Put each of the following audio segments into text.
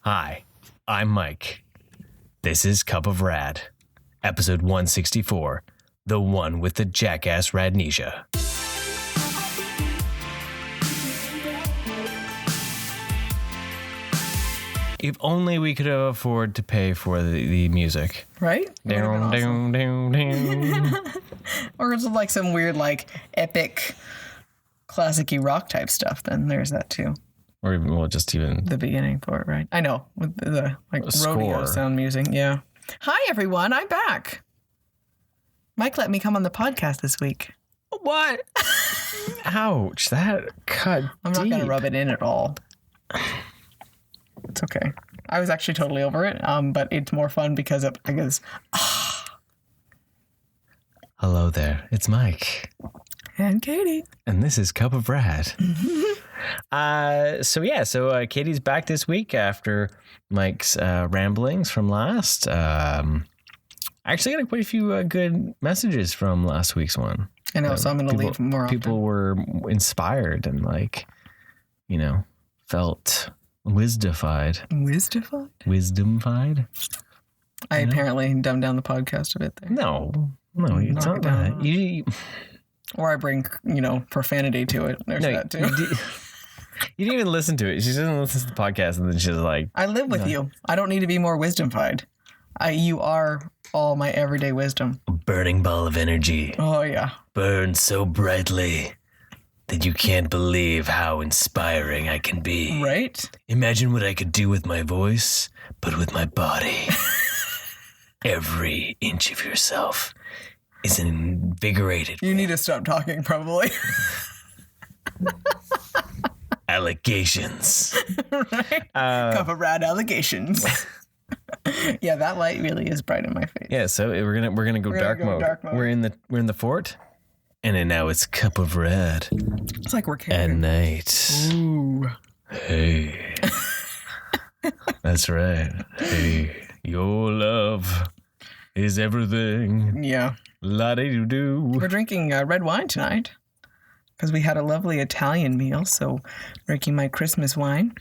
Hi, I'm Mike. This is Cup of Rad, episode 164, the one with the Jackass Radnesia. If only we could afford to pay for the music. Right? Down, down, down, down. Or it's like some weird, like, epic, classic-y rock type stuff, then there's that too. Or even, well, just even... The beginning for it, right? I know, with the like rodeo score. sound music, yeah. Hi, everyone, I'm back. Mike let me come on the podcast this week. What? Ouch, that cut I'm not deep. going to rub it in at all. It's okay. I was actually totally over it, but it's more fun because I guess. Hello there, it's Mike. And Katie. And this is Cup of Rad. So Katie's back this week after Mike's ramblings from last. I actually got quite a few good messages from last week's one. I know, so I'm going to leave more often. People were inspired and felt wisdomified. Wisdomified? I apparently dumbed down the podcast a bit there. No, it's not that. Or I bring, profanity to it. There's that too. You didn't even listen to it. She doesn't listen to the podcast, and then she's like, I live with you. I don't need to be more wisdomified. You are all my everyday wisdom. a burning ball of energy. Oh, yeah. Burns so brightly that you can't believe how inspiring I can be. Right? Imagine what I could do with my voice, but with my body. Every inch of yourself is invigorated. You need to stop talking, probably. Allegations. Right? Cup of Rad allegations. Yeah, that light really is bright in my face. Yeah, so we're gonna go dark mode. We're in the fort, and then now it's Cup of Rad. It's like we're At camping. night. Ooh. Hey. That's right. Hey, your love is everything. Yeah. La-di-do-do. We're drinking red wine tonight because we had a lovely Italian meal. So, drinking my Christmas wine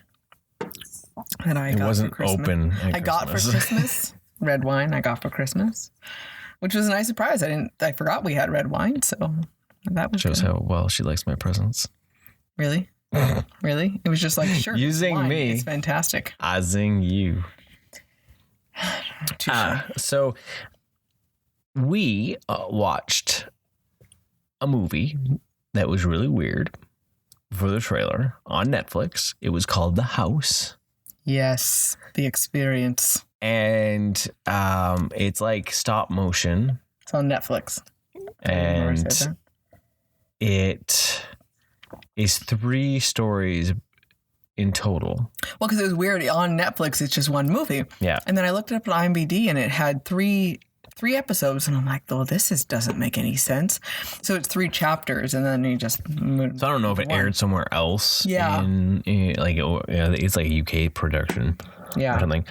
that I It got wasn't for Christmas. open at I got for Christmas. Christmas. Red wine I got for Christmas, which was a nice surprise. I forgot we had red wine, so that was Shows good. how well she likes my presents. Really? Really? It was just like, sure. Using wine. me. It's fantastic. I zing you. Touche. So we watched a movie that was really weird for the trailer on Netflix. It was called The House. Yes, the experience. And it's like stop motion. It's on Netflix. And it is 3 stories in total. Well, because it was weird. On Netflix, it's just one movie. Yeah. And then I looked it up on IMDb, and it had three episodes, and I'm like, well, this doesn't make any sense. So it's 3 chapters, and then you just... So I don't know if it aired somewhere else. Yeah. It's like a UK production or something.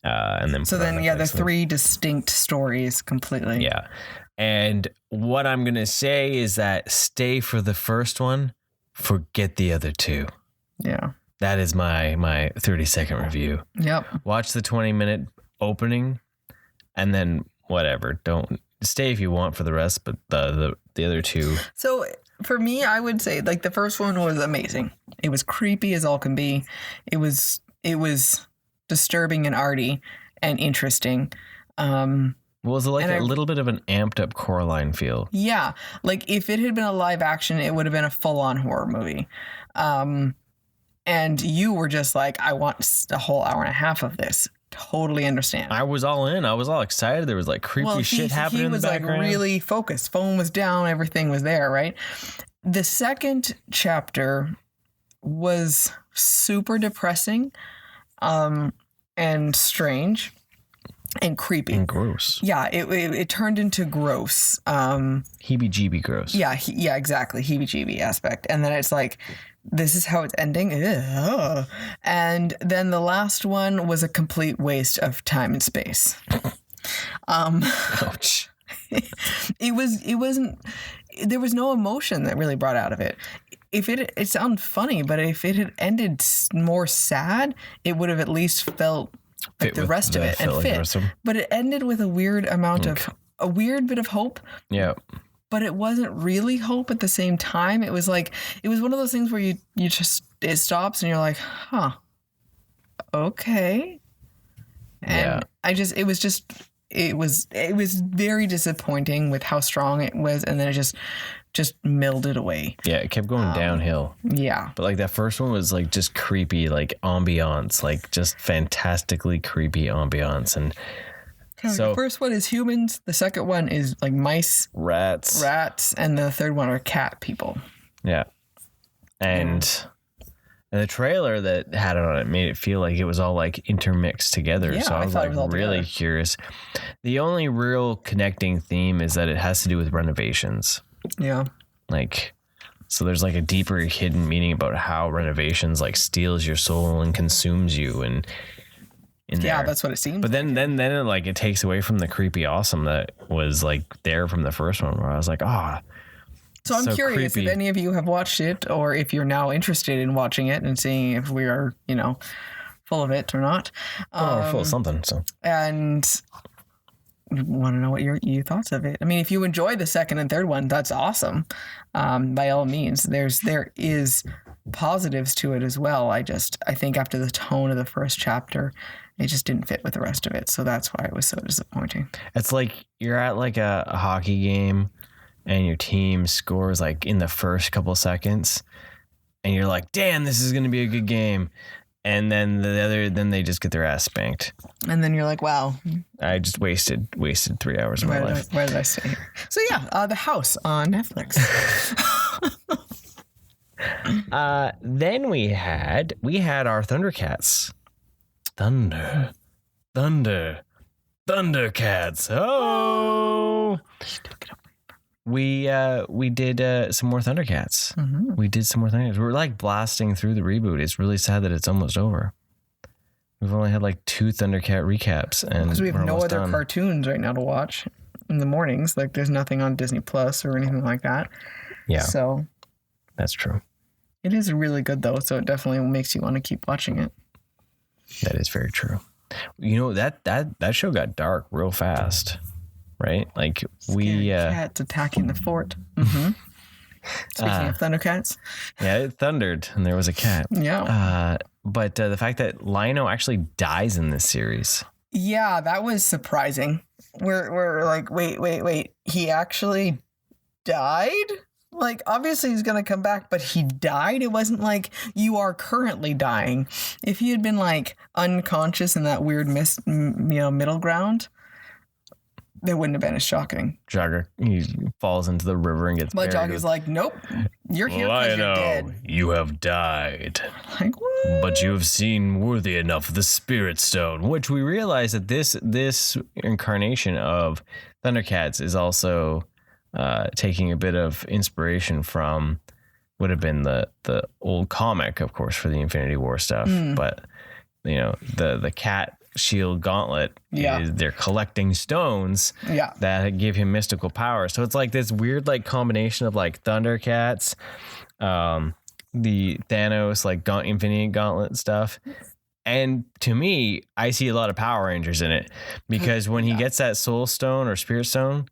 And then So then, the 3 distinct stories completely. Yeah. And what I'm going to say is that stay for the first one, forget the other 2. Yeah. That is my 30-second review. Yep. Watch the 20-minute opening and then whatever. Don't stay if you want for the rest, but the other 2. So for me, I would say like the first one was amazing. It was creepy as all can be. It was disturbing and arty and interesting. Was it like a little bit of an amped up Coraline feel? Yeah. Like if it had been a live action, it would have been a full on horror movie. And you were just like, I want a whole hour and a half of this. Totally understand. I was all in. I was all excited. There was like creepy shit happening in the background. He was like really focused. Phone was down. Everything was there, right? The second chapter was super depressing and strange and creepy. And gross. Yeah, it turned into gross. Heebie-jeebie gross. Yeah, exactly. Heebie-jeebie aspect. And then it's like, this is how it's ending. Ugh. And then the last one was a complete waste of time and space. Ouch. It wasn't, there was no emotion that really brought out of it. if it sounds funny, but if it had ended more sad, it would have at least felt like the rest of it and fit. But it ended with a weird amount of a weird bit of hope. Yeah. But it wasn't really hope at the same time. It was like, it was one of those things where you just, it stops and you're like, huh, okay. And it was very disappointing with how strong it was. And then it just melded away. Yeah. It kept going downhill. Yeah. But like that first one was like just creepy, like ambiance, like just fantastically creepy ambiance. And so the first one is humans. The second one is like mice, rats, and the third one are cat people. Yeah, and the trailer that had it on it made it feel like it was all like intermixed together. Yeah, so I was like really curious. The only real connecting theme is that it has to do with renovations. Yeah, like so there's like a deeper hidden meaning about how renovations like steals your soul and consumes you and. Yeah, that's what it seems. But then it, like it takes away from the creepy awesome that was like there from the first one, where I was like, So I'm curious creepy. if any of you have watched it, or if you're now interested in watching it and seeing if we are, full of it or not. We're full of something. So and want to know what your thoughts of it. I mean, if you enjoy the second and third one, that's awesome. By all means, there is positives to it as well. I think after the tone of the first chapter, it just didn't fit with the rest of it. So that's why it was so disappointing. It's like you're at like a hockey game and your team scores like in the first couple seconds and you're like, damn, this is going to be a good game. And then then they just get their ass spanked. And then you're like, wow, I just wasted 3 hours of my life. Why did I stay here? So yeah, The House on Netflix. Then we had our Thundercats. Thundercats. Oh, we did some more Thundercats. Mm-hmm. We did some more Thundercats. We're like blasting through the reboot. It's really sad that it's almost over. We've only had like 2 Thundercat recaps, and because we have no other cartoons right now to watch in the mornings. Like there's nothing on Disney Plus or anything like that. Yeah. So that's true. It is really good though, so it definitely makes you want to keep watching it. That is very true. That show got dark real fast, right? Like cats attacking the fort. Mm-hmm. Speaking of Thundercats, yeah, it thundered and there was a cat. Yeah, but the fact that Lino actually dies in this series, yeah, that was surprising. We're like, wait, he actually died? Like, obviously he's going to come back, but he died? It wasn't like, you are currently dying. If he had been, like, unconscious in that weird middle ground, it wouldn't have been as shocking. Jogger, he falls into the river and gets buried. But Jogger's like, nope, you're here because you're dead. You have died. Like, what? But you have seen worthy enough of the Spirit Stone, which we realize that this incarnation of Thundercats is also... taking a bit of inspiration from would have been the old comic, of course, for the Infinity War stuff. But the cat shield gauntlet, they're collecting stones that give him mystical power. So it's like this weird like combination of like Thundercats, the Thanos like Infinity Gauntlet stuff. And to me, I see a lot of Power Rangers in it, because when he gets that Soul Stone or Spirit Stone,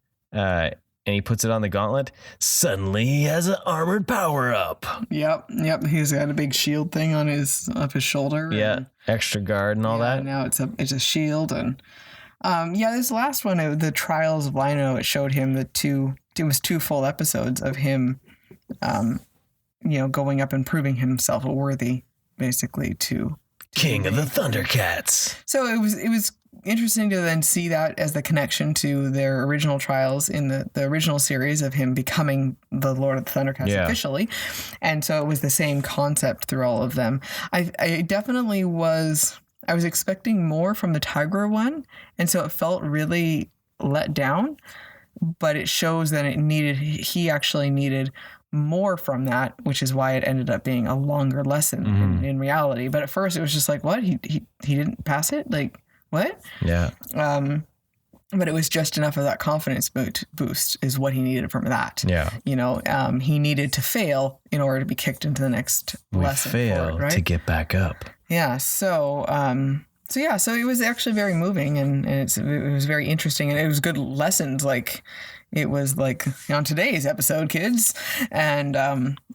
and he puts it on the gauntlet, suddenly he has an armored power up. Yep. He's got a big shield thing on up his shoulder. Yeah, extra guard and all that. Now it's a shield, and this last one, the Trials of Lino, it showed him it was 2 full episodes of him, going up and proving himself worthy, basically to King of the Thundercats. So it was interesting to then see that as the connection to their original trials in the original series of him becoming the Lord of the Thundercats officially. And so it was the same concept through all of them. I definitely was expecting more from the Tigra one. And so it felt really let down, but it shows that he actually needed more from that, which is why it ended up being a longer lesson in reality. But at first it was just like, what? He didn't pass it? Like, what? Yeah. But it was just enough of that confidence boost is what he needed from that. Yeah. You know, he needed to fail in order to be kicked into the next lesson. We fail forward, right? to get back up. Yeah. So it was actually very moving and it was very interesting and it was good lessons. Like it was like on today's episode, kids, and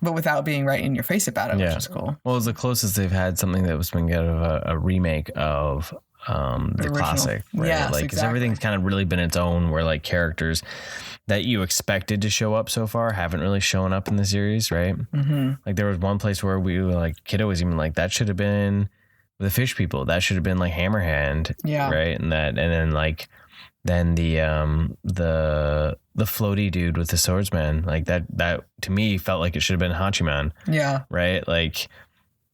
but without being right in your face about it, which is cool. Well, it was the closest they've had something that was been out of a remake of the classic, right? Yes, like, because everything's kind of really been its own, where like characters that you expected to show up so far haven't really shown up in the series, right? Mm-hmm. Like there was one place where we were like, Kiddo was even like, that should have been the fish people, that should have been like Hammerhand, right? And then like then the floaty dude with the swordsman, like that to me felt like it should have been Hachiman, right? Like.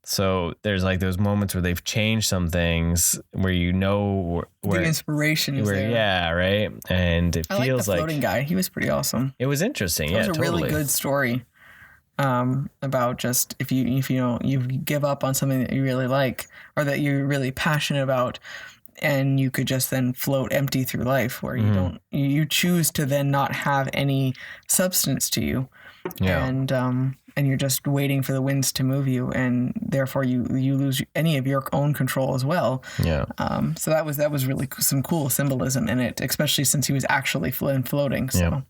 So there's like those moments where they've changed some things where you know where the inspiration is there. Yeah, right. And it feels the floating guy. He was pretty awesome. It was interesting. It was a really good story about just if you give up on something that you really like or that you're really passionate about, and you could just then float empty through life, where you choose to then not have any substance to you, and you're just waiting for the winds to move you, and therefore you lose any of your own control as well. Yeah. So that was really some cool symbolism in it, especially since he was actually floating. So,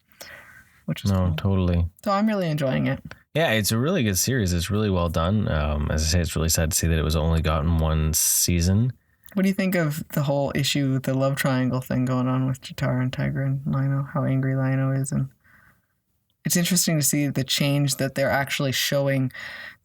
which is cool. Totally. So I'm really enjoying it. Yeah, it's a really good series. It's really well done. As I say, it's really sad to see that it was only gotten one season. What do you think of the whole issue, the love triangle thing going on with Chitara and Tigra and Lino? How angry Lino is, and it's interesting to see the change that they're actually showing,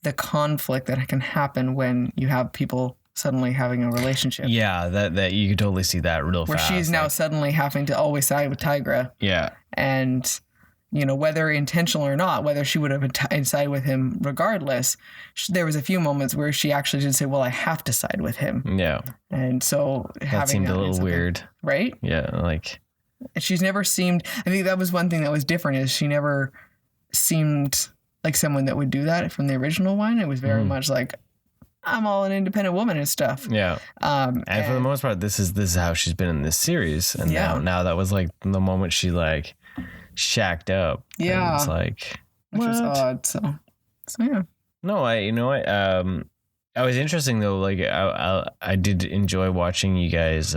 the conflict that can happen when you have people suddenly having a relationship. Yeah, that you could totally see that real fast. Where she's now suddenly having to always side with Tigra. Yeah. And, whether intentional or not, whether she would have sided with him regardless, there was a few moments where she actually did say, well, I have to side with him. Yeah. And so that seemed a little weird. Right? Yeah, like... She's never seemed, I think that was one thing that was different, is she never seemed like someone that would do that from the original one. It was very much like, I'm all an independent woman and stuff. Yeah. And for the most part, this is how she's been in this series. And now that was like the moment she like shacked up. Yeah. It's like, which is odd. So yeah. No, I was interesting though. Like I did enjoy watching you guys,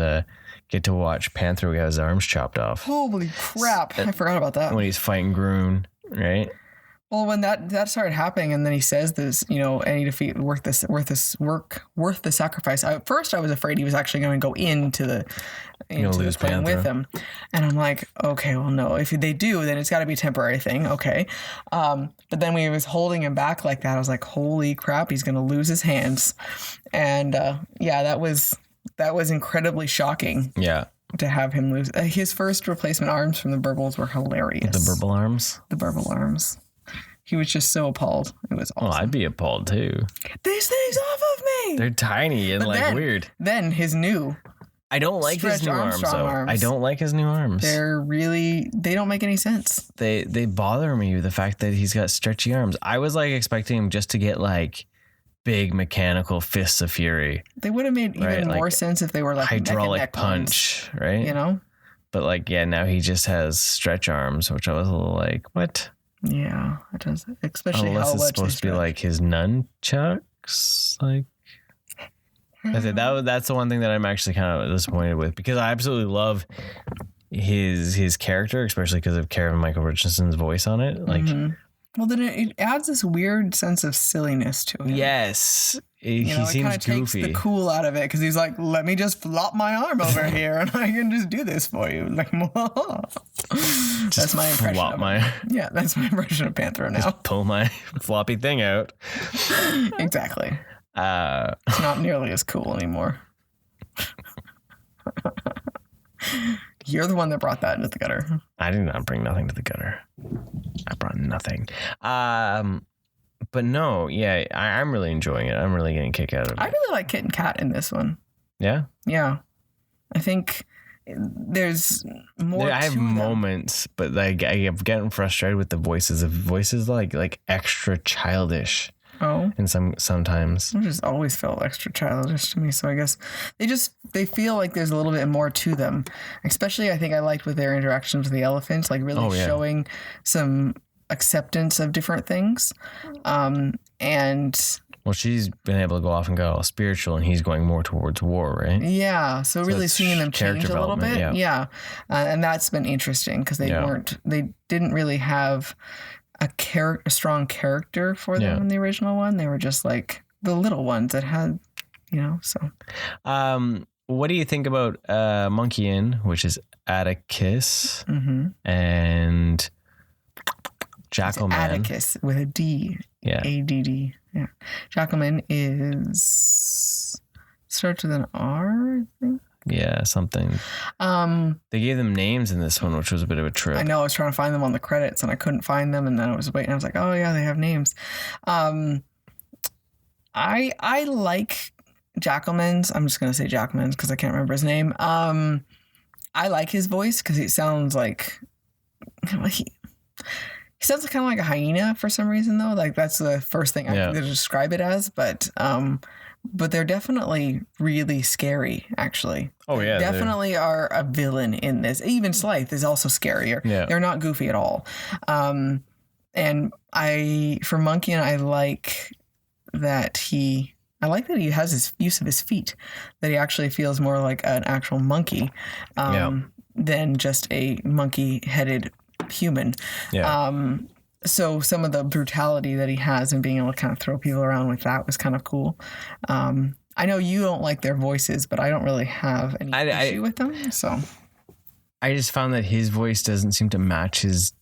get to watch Panther get his arms chopped off. Holy crap. I forgot about that. When he's fighting Groon, right? Well, when that started happening and then he says this, any defeat worth the sacrifice. At first I was afraid he was actually going to go into the plane with him. And I'm like, okay, well, no, if they do, then it's got to be a temporary thing. Okay. But then when he was holding him back like that, I was like, holy crap, he's going to lose his hands. And that was incredibly shocking. Yeah. To have him lose. His first replacement arms from the Burbles were hilarious. The Burble arms? The Burble arms. He was just so appalled. It was awesome. Oh, I'd be appalled too. Get these things off of me! They're tiny and weird. Then his new... I don't like his new arms, though. I don't like his new arms. They don't make any sense. They bother me with the fact that he's got stretchy arms. I was like expecting him just to get like big mechanical fists of fury. They would have made even more sense if they were like hydraulic punch, right? But now he just has stretch arms, which I was a little like, what? Yeah, it does. Especially unless it's supposed to be like his nunchucks, like. That's the one thing that I'm actually kind of disappointed with, because I absolutely love his character, especially because of Karen Michael Richardson's voice on it. Like, well, then it adds this weird sense of silliness to him. Yes. He seems it kind of takes the cool out of it, because he's like, let me just flop my arm over here and I can just do this for you. Like, that's my impression. Yeah, that's my impression of Panther now. Just pull my floppy thing out. Exactly. It's not nearly as cool anymore. You're the one that brought that into the gutter. I did not bring nothing to the gutter. I brought nothing. But no, yeah, I'm really enjoying it. I'm really getting a kick out of it. I really like Kit and Kat in this one. Yeah? Yeah. I think there's more I have moments, but like I am getting frustrated with the voices. The voices like extra childish. Oh. And sometimes. It just always felt extra childish to me. So I guess they feel like there's a little bit more to them. Especially I think I liked with their interactions with the elephants, like really showing some acceptance of different things. And well, she's been able to go off and go all spiritual, and he's going more towards war, right? Yeah. So really seeing them change a little bit. Yeah. And that's been interesting because they didn't really have a strong character for them in the original one. They were just like the little ones that had, so. What do you think about Monkey Inn, which is Atticus, and Jackalman? Atticus with a D. Yeah. ADD. Yeah. Jackalman starts with an R, I think. Yeah, something. They gave them names in this one, which was a bit of a trip. I know. I was trying to find them on the credits, and I couldn't find them. And then I was waiting. I was like, "Oh yeah, they have names." I like Jackalman's. I'm just gonna say Jackalman's because I can't remember his name. I like his voice because it sounds like he sounds kind of like a hyena for some reason, though. Like that's the first thing I can describe it as. But they're definitely really scary, actually. Oh, yeah. They definitely are a villain in this. Even Slythe is also scarier. Yeah. They're not goofy at all. And for Monkey, I like that he has his use of his feet, that he actually feels more like an actual monkey than just a monkey-headed human. Yeah. So some of the brutality that he has and being able to kind of throw people around with that was kind of cool. I know you don't like their voices, but I don't really have any issue with them. So I just found that his voice doesn't seem to match his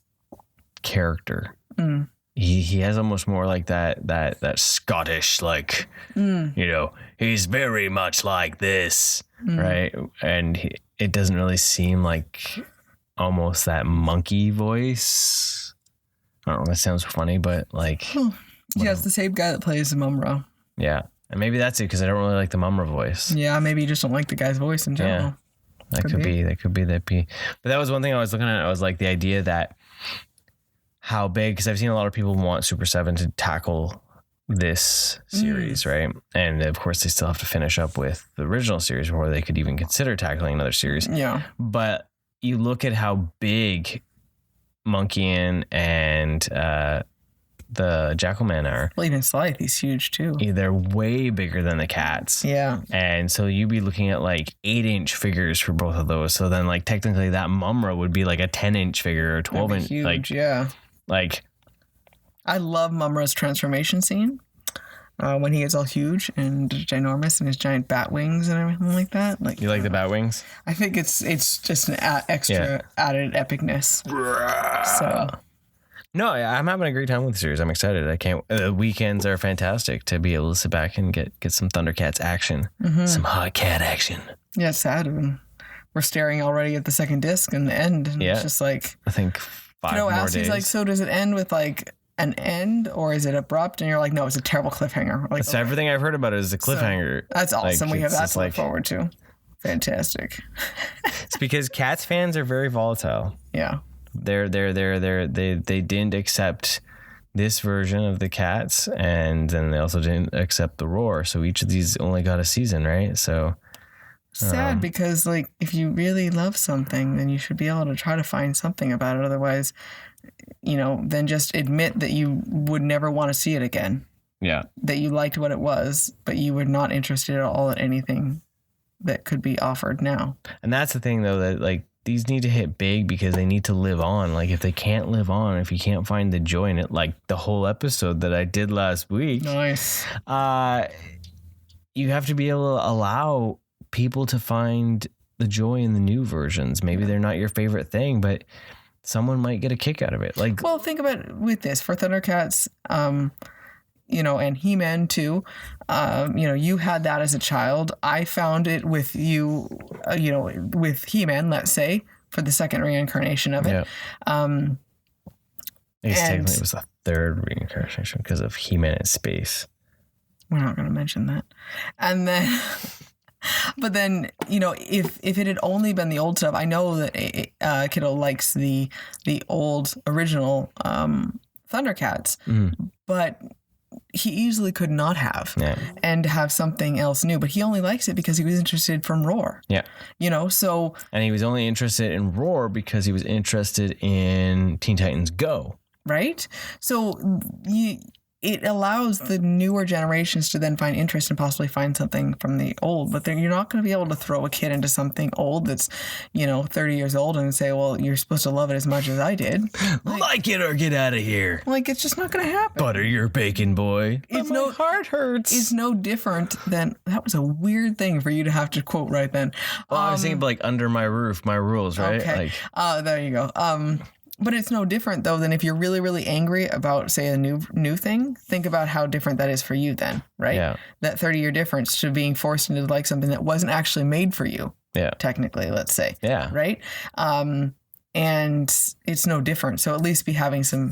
character. Mm. He has almost more like that Scottish, like, he's very much like this, right? And it doesn't really seem like almost that monkey voice. I don't know, that sounds funny, but like... Yeah, it's the same guy that plays Mumra. Yeah, and maybe that's it, because I don't really like the Mumra voice. Yeah, maybe you just don't like the guy's voice in general. Yeah, that could be. But that was one thing I was looking at. I was like, the idea that how big, because I've seen a lot of people want Super 7 to tackle this series, right? And of course, they still have to finish up with the original series before they could even consider tackling another series. Yeah. But you look at how big Monkey Inn and the Jackalman are. Well, even Slythe, he's huge too. They're way bigger than the cats. Yeah. And so you'd be looking at like 8-inch figures for both of those. So then like technically that Mumra would be like a 10-inch figure or 12-inch. Huge, like, yeah. Like, I love Mumra's transformation scene. When he gets all huge and ginormous and his giant bat wings and everything like that. Like, you like the bat wings? I think it's just an extra added epicness. So, no, I'm having a great time with the series. I'm excited. I can't. The weekends are fantastic to be able to sit back and get some Thundercats action, some hot cat action. Yeah, it's sad. We're staring already at the second disc and the end, and it's just like, I think 5 more days. He's like, so does it end with like an end, or is it abrupt? And you're like, no, it's a terrible cliffhanger. Like, that's everything I've heard about it is a cliffhanger. So, that's awesome. Like, we have that to look forward to. Fantastic. It's because Cats fans are very volatile. Yeah. They didn't accept this version of the Cats, and then they also didn't accept the Roar. So each of these only got a season, right? So sad, because like if you really love something, then you should be able to try to find something about it. Otherwise, then just admit that you would never want to see it again. Yeah. That you liked what it was, but you were not interested at all in anything that could be offered now. And that's the thing, though, that like these need to hit big because they need to live on. Like if they can't live on, if you can't find the joy in it, like the whole episode that I did last week. Nice. You have to be able to allow people to find the joy in the new versions. Maybe they're not your favorite thing, but someone might get a kick out of it. Like, well, think about it with this for Thundercats, and He-Man too. You had that as a child. I found it with you, with He-Man, let's say, for the second reincarnation of it. Yeah. I guess technically it was the third reincarnation because of He-Man in space. We're not going to mention that. And then... But then, if it had only been the old stuff, I know that Kiddo likes the old original Thundercats, but he easily could not have and have something else new, but he only likes it because he was interested from Roar. Yeah. You know, so. And he was only interested in Roar because he was interested in Teen Titans Go. Right? So it allows the newer generations to then find interest and possibly find something from the old. But then you're not going to be able to throw a kid into something old that's, 30 years old and say, well, you're supposed to love it as much as I did. Like it or get out of here. Like, it's just not going to happen. Butter your bacon, boy. My heart hurts. It's no different than, that was a weird thing for you to have to quote right then. Well, I was thinking like under my roof, my rules, right? Okay. There you go. But it's no different, though, than if you're really, really angry about, say, a new thing. Think about how different that is for you then, right? Yeah. That 30-year difference to being forced into like something that wasn't actually made for you. Yeah. Technically, let's say. Yeah. Right? And it's no different. So at least be having some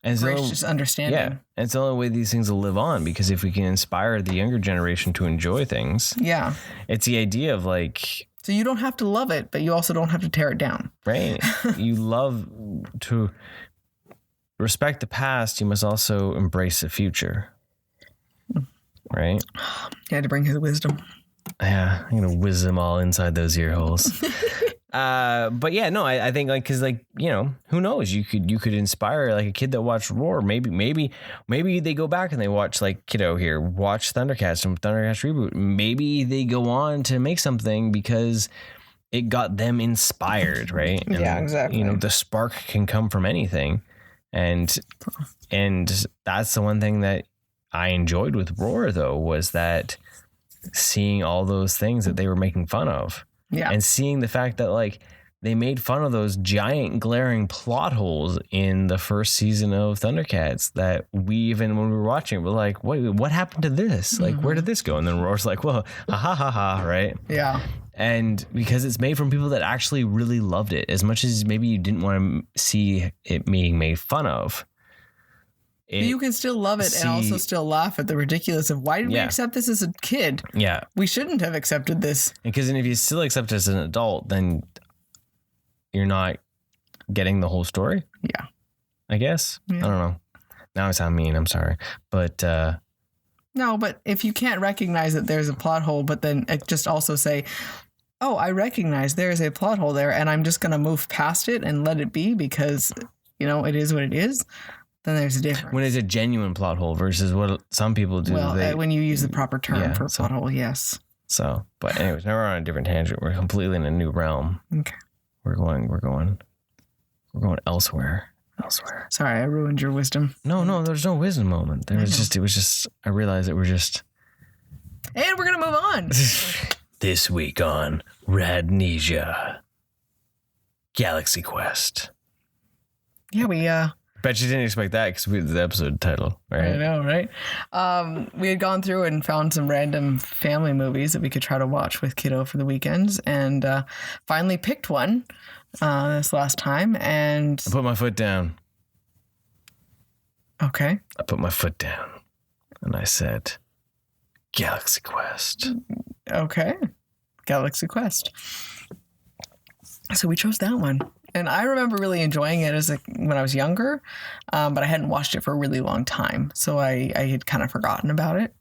gracious understanding. Yeah. And it's the only way these things will live on, because if we can inspire the younger generation to enjoy things. Yeah. It's the idea of like. So you don't have to love it, but you also don't have to tear it down. Right. You love to respect the past. You must also embrace the future. Right? He had to bring his wisdom. Yeah. I'm going to whiz them all inside those ear holes. But yeah, no, I think like, cause like, who knows? You could inspire like a kid that watched Roar. Maybe they go back and they watch like kiddo here, watch Thundercats from Thundercats reboot. Maybe they go on to make something because it got them inspired. Right. And, yeah, exactly. The spark can come from anything. And that's the one thing that I enjoyed with Roar though, was that seeing all those things that they were making fun of. Yeah. And seeing the fact that like they made fun of those giant glaring plot holes in the first season of Thundercats that we, even when we were watching, we're like, wait, what happened to this? Like, where did this go? And then Roar's like, well, ha, right? Yeah. And because it's made from people that actually really loved it, as much as maybe you didn't want to see it being made fun of. You can still love it and also still laugh at the ridiculous of why did we accept this as a kid? Yeah. We shouldn't have accepted this. Because if you still accept it as an adult, then you're not getting the whole story. Yeah. I guess. Yeah. I don't know. Now I sound mean. I'm sorry. But no, but if you can't recognize that there's a plot hole, but then just also say, oh, I recognize there is a plot hole there and I'm just going to move past it and let it be because, it is what it is. Then there's a difference. When it's a genuine plot hole versus what some people do. Well, when you use the proper term for plot hole, yes. So, but anyways, now we're on a different tangent. We're completely in a new realm. Okay. We're going elsewhere. Sorry, I ruined your wisdom. No, there's no wisdom moment. It was just, I realized that we're just. And we're going to move on. This week on Radnesia. Galaxy Quest. Yeah, we, Bet you didn't expect that because we the episode title, right? I know, right? We had gone through and found some random family movies that we could try to watch with kiddo for the weekends, and finally picked one this last time. And I put my foot down. Okay. I put my foot down, and I said, "Galaxy Quest." Okay, Galaxy Quest. So we chose that one. And I remember really enjoying it when I was younger, but I hadn't watched it for a really long time. So I had kind of forgotten about it.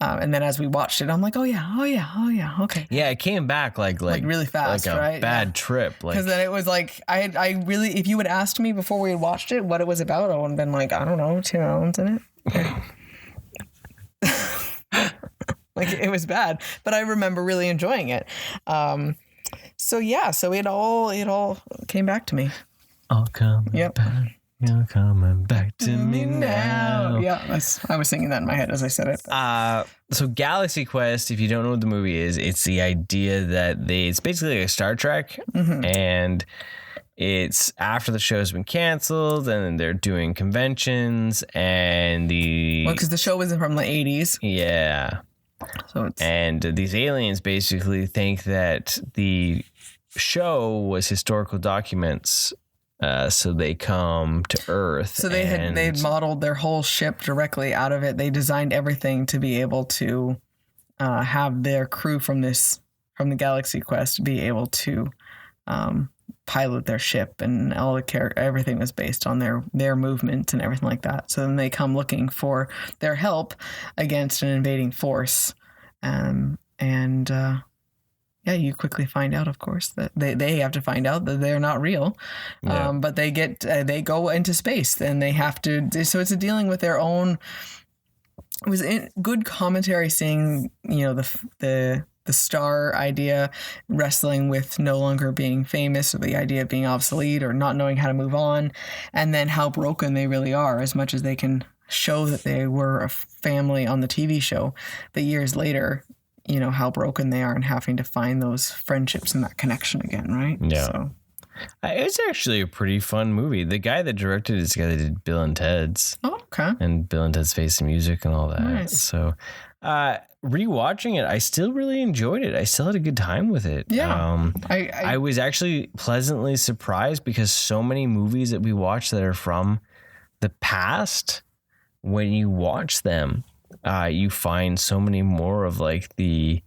And then as we watched it, I'm like, oh yeah, okay. Yeah, it came back like really fast, like a right? bad trip. Because then it was like, I really, if you had asked me before we had watched it what it was about, I would have been like, I don't know, Tim Allen's in it. Like it was bad, but I remember really enjoying it. So it all came back to me. All coming back. You're coming back to me now. Yeah, I was singing that in my head as I said it. So Galaxy Quest, if you don't know what the movie is, it's the idea that it's basically like a Star Trek, and it's after the show's been canceled, and they're doing conventions, and because the show was from the 80s. Yeah. And these aliens basically think that the show was historical documents, so they come to Earth. So they modeled their whole ship directly out of it. They designed everything to be able to have their crew from the Galaxy Quest be able to pilot their ship, and all the everything was based on their movement and everything like that. So then they come looking for their help against an invading force, yeah, you quickly find out, of course, that they have to find out that they're not real. Yeah. But they go into space, and they have to. So it's dealing with their own. It was good commentary, seeing the star idea wrestling with no longer being famous, or the idea of being obsolete or not knowing how to move on, and then how broken they really are. As much as they can show that they were a family on the TV show, but years later, how broken they are and having to find those friendships and that connection again, right? Yeah. So. It's actually a pretty fun movie. The guy that directed it is the guy that did Bill and Ted's. Oh, okay. And Bill and Ted's Face and Music and all that. Nice. So, rewatching it, I still really enjoyed it. I still had a good time with it. Yeah. I was actually pleasantly surprised, because so many movies that we watch that are from the past, when you watch them, you find so many more of like the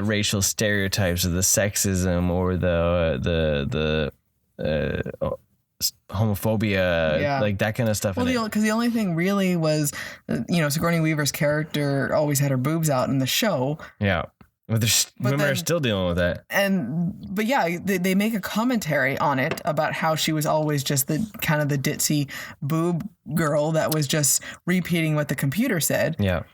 racial stereotypes, or the sexism, or the homophobia, like that kind of stuff. Well, because the only thing really was, Sigourney Weaver's character always had her boobs out in the show. Yeah. But women are still dealing with that. But yeah, they make a commentary on it about how she was always just the kind of the ditzy boob girl that was just repeating what the computer said. Yeah.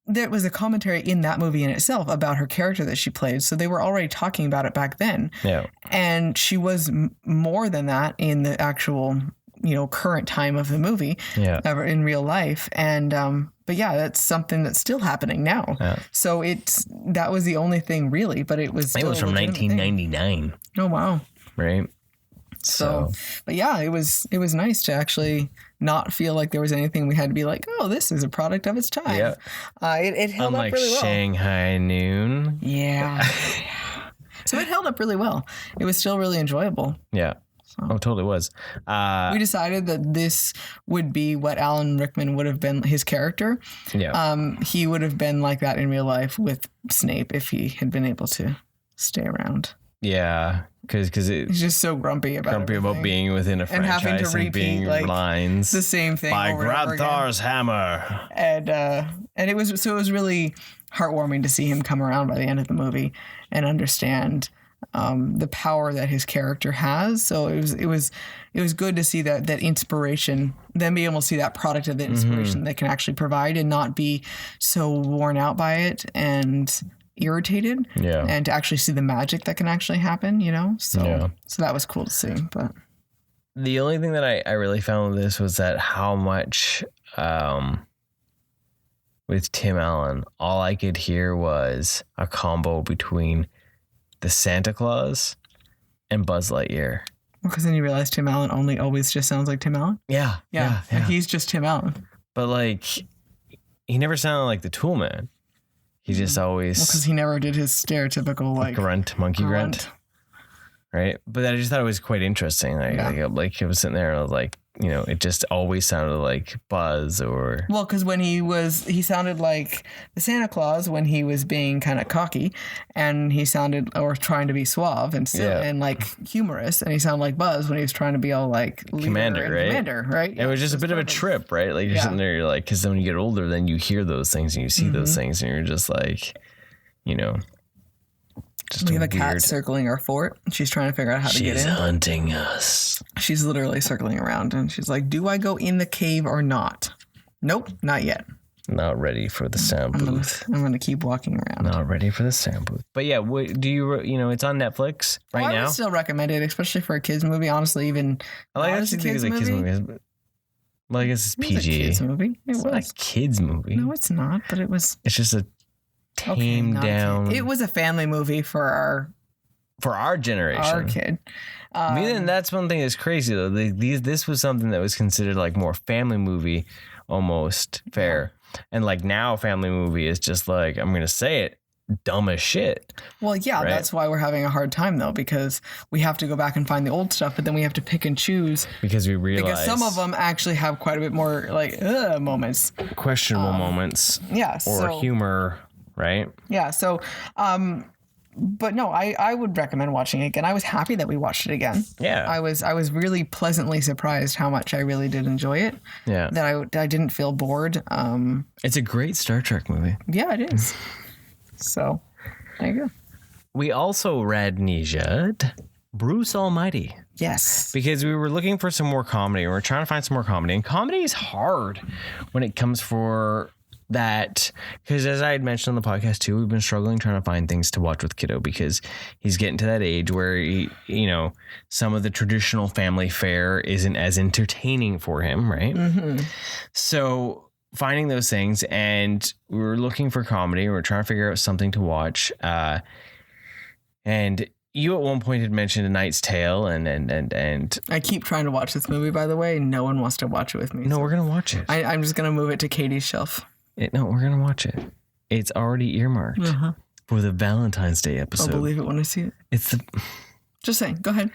There was a commentary in that movie in itself about her character that she played. So they were already talking about it back then. Yeah. And she was more than that in the actual, current time of the movie, in real life. And, but yeah, that's something that's still happening now. Yeah. So that was the only thing really, but it was still from 1999. Oh, wow. Right. So, but yeah, it was nice to actually not feel like there was anything we had to be like, oh, this is a product of its time. Yeah. It held up really well. Shanghai Noon. Yeah. So it held up really well. It was still really enjoyable. Yeah. Oh, totally was. We decided that this would be what Alan Rickman would have been, his character. Yeah. He would have been like that in real life with Snape if he had been able to stay around. Yeah, because he's just so grumpy about being within a franchise and having to repeat lines, the same thing by Gradthar's hammer. And it was really heartwarming to see him come around by the end of the movie and understand the power that his character has. So it was good to see that inspiration, then be able to see that product of the inspiration they can actually provide, and not be so worn out by it and irritated, and to actually see the magic that can actually happen, so that was cool to see. But the only thing that I really found with this was that how much with Tim Allen, all I could hear was a combo between the Santa Claus and Buzz Lightyear. Because then you realize Tim Allen always just sounds like Tim Allen. Yeah. Like he's just Tim Allen. But like, he never sounded like the Tool Man. He just always... because he never did his stereotypical, monkey grunt. Right? But I just thought it was quite interesting. Like, it was sitting there and I was like, it just always sounded like Buzz or... Well, because when he sounded like the Santa Claus when he was being kind of cocky, and he sounded, or trying to be suave and and like humorous, and he sounded like Buzz when he was trying to be all like Commander, right? Commander, right? It was just a bit of a trip, right? Like you're sitting there, you're like, because then when you get older, then you hear those things and you see those things, and you're just like, we have a cat circling our fort. She's trying to figure out how to get in. She's hunting us. She's literally circling around, and she's like, do I go in the cave or not? Nope, not yet. Not ready for the sound booth. I'm going to keep walking around. Not ready for the sound booth. But yeah, do you, it's on Netflix now? I would still recommend it, especially for a kid's movie. Honestly, even I like this because it's a kid's movie. Well, I guess it's PG. It's a kid's movie. It's not a kid's movie. No, it's not, but it was. It's just a tamed down. It was a family movie for our generation, our kid. And that's one thing that's crazy though. This was something that was considered like more family movie, almost fair. And like now, family movie is just like, I'm gonna say it, dumb as shit. Well, yeah, right? That's why we're having a hard time though, because we have to go back and find the old stuff, but then we have to pick and choose because we realize some of them actually have quite a bit more like moments, questionable moments, or humor. Right. Yeah. So, But no, I would recommend watching it again. I was happy that we watched it again. Yeah. I was really pleasantly surprised how much I really did enjoy it. Yeah. That I didn't feel bored. It's a great Star Trek movie. Yeah, it is. So, there you go. We also Radnesia'd Bruce Almighty. Yes. Because we were looking for some more comedy. We were trying to find some more comedy. And comedy is hard when it comes for that. Because as I had mentioned on the podcast too, we've been struggling trying to find things to watch with kiddo because he's getting to that age where he, some of the traditional family fare isn't as entertaining for him, right? Mm-hmm. So finding those things, and we were looking for comedy. We were trying to figure out something to watch. And you at one point had mentioned A Knight's Tale, and I keep trying to watch this movie, by the way. No one wants to watch it with me. No, we're gonna watch it. I'm just gonna move it to Katie's shelf. No, we're gonna watch it. It's already earmarked for the Valentine's Day episode. I'll believe it when I see it. Just saying. Go ahead.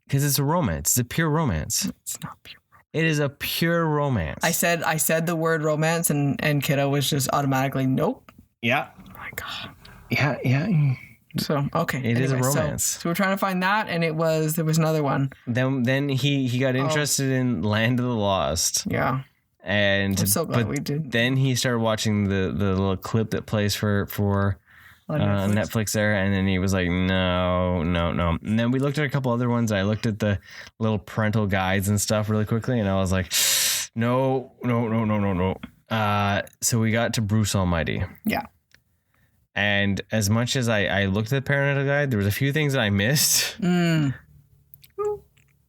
Because it's a romance. It's a pure romance. It's not pure. It is a pure romance. I said the word romance, and kiddo was just automatically nope. Yeah. Oh my God. Yeah. So okay, it is a romance. So we're trying to find that, and there was another one. Then he got interested in Land of the Lost. Yeah, and I'm so glad we did. Then he started watching the little clip that plays for Netflix there, and then he was like, no. And then we looked at a couple other ones. I looked at the little parental guides and stuff really quickly, and I was like, no. So we got to Bruce Almighty. Yeah. And as much as I looked at the parental guide, there was a few things that I missed. It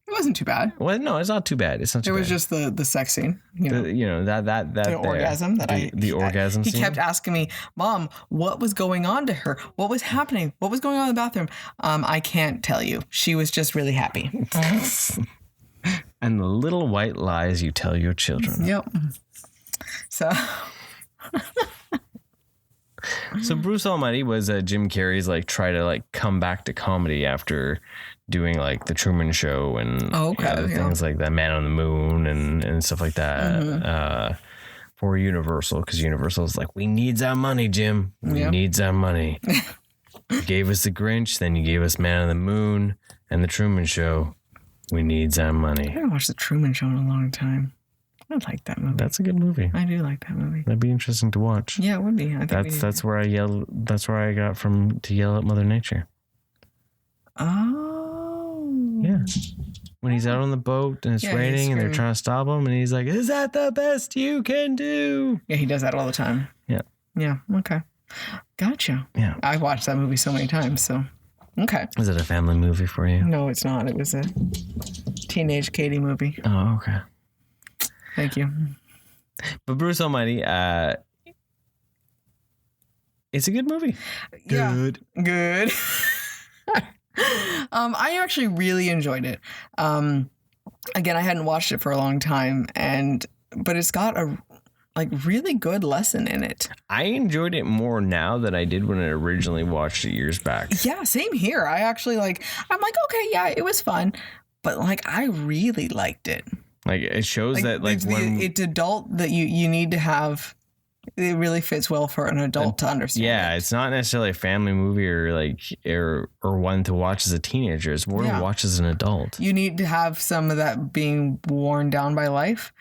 wasn't too bad. Well, no, it's not too bad. It's not too bad. It was just the sex scene. The orgasm the orgasm scene. He kept asking me, Mom, what was going on to her? What was happening? What was going on in the bathroom? I can't tell you. She was just really happy. And the little white lies you tell your children. Yep. So Bruce Almighty was Jim Carrey's try to come back to comedy after doing The Truman Show and things like that, Man on the Moon and stuff like that for Universal, because Universal is we need our money, Jim. We need our money. You gave us The Grinch, then you gave us Man on the Moon and The Truman Show. We need our money. I haven't watched The Truman Show in a long time. I like that movie. That's a good movie. I do like that movie. That'd be interesting to watch. Yeah, it would be. That's where I yell. That's where I got from to yell at Mother Nature. Oh. Yeah. When he's out on the boat and it's raining and they're trying to stop him, and he's like, "Is that the best you can do?" Yeah, he does that all the time. Yeah. Yeah. Okay. Gotcha. Yeah. I've watched that movie so many times. So. Okay. Is it a family movie for you? No, it's not. It was a teenage Katie movie. Oh, okay. Thank you. But Bruce Almighty, it's a good movie. Good. I actually really enjoyed it. Again, I hadn't watched it for a long time, but it's got a really good lesson in it. I enjoyed it more now than I did when I originally watched it years back. Yeah, same here. I actually I'm okay, yeah, it was fun, but I really liked it. It shows that it's adult that you need to have. It really fits well for an adult to understand. Yeah, it's not necessarily a family movie or one to watch as a teenager. It's more to watch as an adult. You need to have some of that being worn down by life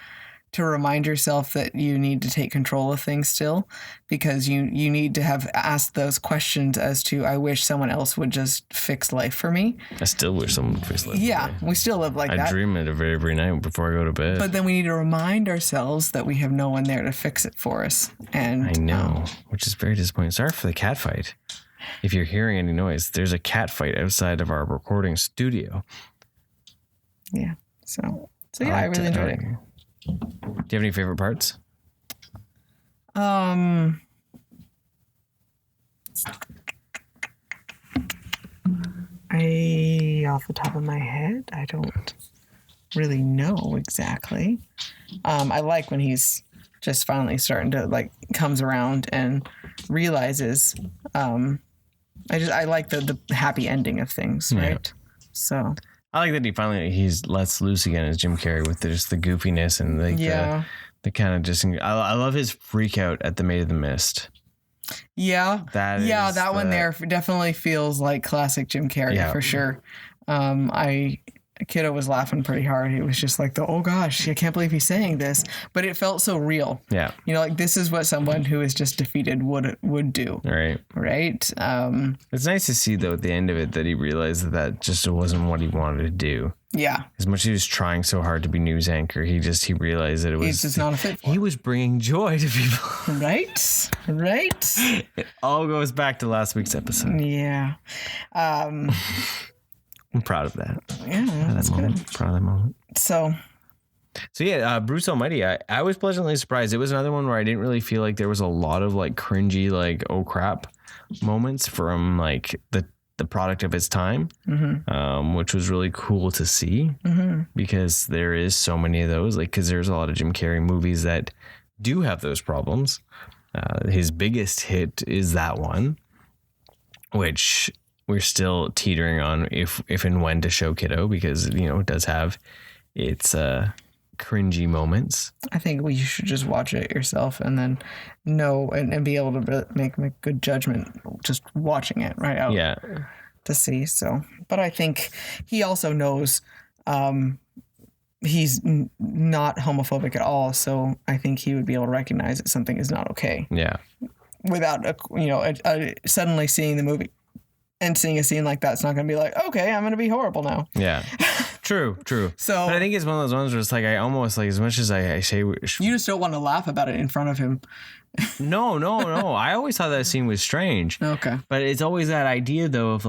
to remind yourself that you need to take control of things still, because you need to have asked those questions as to, I wish someone else would just fix life for me. I still wish someone would fix life for me. We still live that. I dream it every night before I go to bed. But then we need to remind ourselves that we have no one there to fix it for us. And I know, which is very disappointing. Sorry for the cat fight. If you're hearing any noise, there's a cat fight outside of our recording studio. Yeah. So yeah, I really enjoyed it. Do you have any favorite parts? Off the top of my head, I don't really know exactly. I like when he's just finally starting to comes around and realizes. I like the happy ending of things, right? So. I like that he's lets loose again as Jim Carrey with just the goofiness and the kind of just. I love his freak out at the Maid of the Mist. Yeah. That one there definitely feels like classic Jim Carrey for sure. Kiddo was laughing pretty hard. It was just like oh gosh, I can't believe he's saying this. But it felt so real. Yeah. You know, like this is what someone who is just defeated would do. Right. Right. It's nice to see though at the end of it that he realized that just wasn't what he wanted to do. Yeah. As much as he was trying so hard to be news anchor, he realized that he's just not a fit for He was bringing joy to people. Right. It all goes back to last week's episode. Yeah. I'm proud of that. Yeah, that's good. Proud of that moment. So yeah, Bruce Almighty, I was pleasantly surprised. It was another one where I didn't really feel like there was a lot of like cringy, like, oh crap moments from like the product of its time, which was really cool to see because there is so many of those, like, because there's a lot of Jim Carrey movies that do have those problems. His biggest hit is that one, which we're still teetering on if and when to show Kiddo, because, you know, it does have its cringy moments. I think you should just watch it yourself and then know and be able to make a good judgment just watching it right out. Yeah. To see. So, but I think he also knows he's not homophobic at all. So I think he would be able to recognize that something is not okay. Yeah. Without suddenly seeing the movie and seeing a scene like that, it's not going to be like, okay, I'm going to be horrible now. Yeah. True. So, but I think it's one of those ones where it's like, I almost like, as much as I say, you just don't want to laugh about it in front of him. No. I always thought that scene was strange. Okay. But it's always that idea though of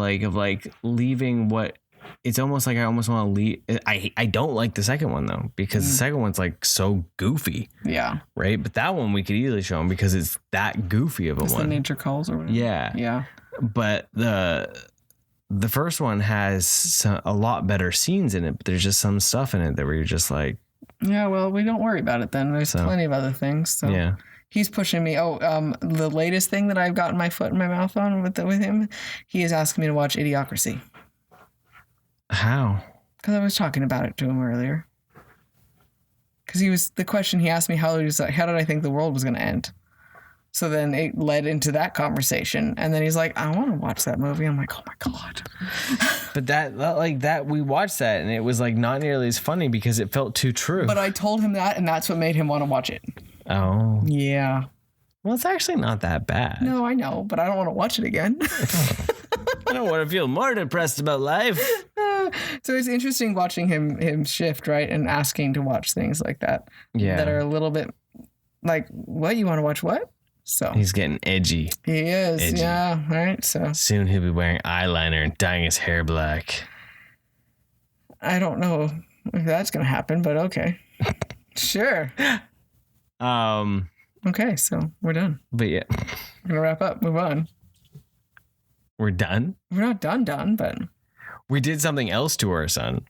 leaving what it's almost like I almost want to leave. I don't like the second one though, because the second one's like so goofy. Yeah. Right. But that one we could easily show him because it's that goofy of a one. The Nature Calls or whatever. Yeah. Yeah. But the first one has a lot better scenes in it, but there's just some stuff in it that where you're just like, yeah, well, we don't worry about it then. There's plenty of other things. So yeah. He's pushing me. The latest thing that I've gotten my foot in my mouth on with him, he is asking me to watch Idiocracy. How? Because I was talking about it to him earlier. Because the question he asked me, how did I think the world was going to end? So then it led into that conversation. And then he's like, I want to watch that movie. I'm like, oh my God. But that we watched that and it was like not nearly as funny because it felt too true. But I told him that and that's what made him want to watch it. Oh. Yeah. Well, it's actually not that bad. No, I know, but I don't want to watch it again. I don't want to feel more depressed about life. So it's interesting watching him shift, right? And asking to watch things like that. Yeah. That are a little bit like, what? You want to watch what? So he's getting edgy. He is. Edgy. Yeah. Right. So soon he'll be wearing eyeliner and dyeing his hair black. I don't know if that's going to happen, but okay. Sure. Okay. So we're done. But yeah. We're going to wrap up. Move on. We're done? We're not done, but we did something else to our son.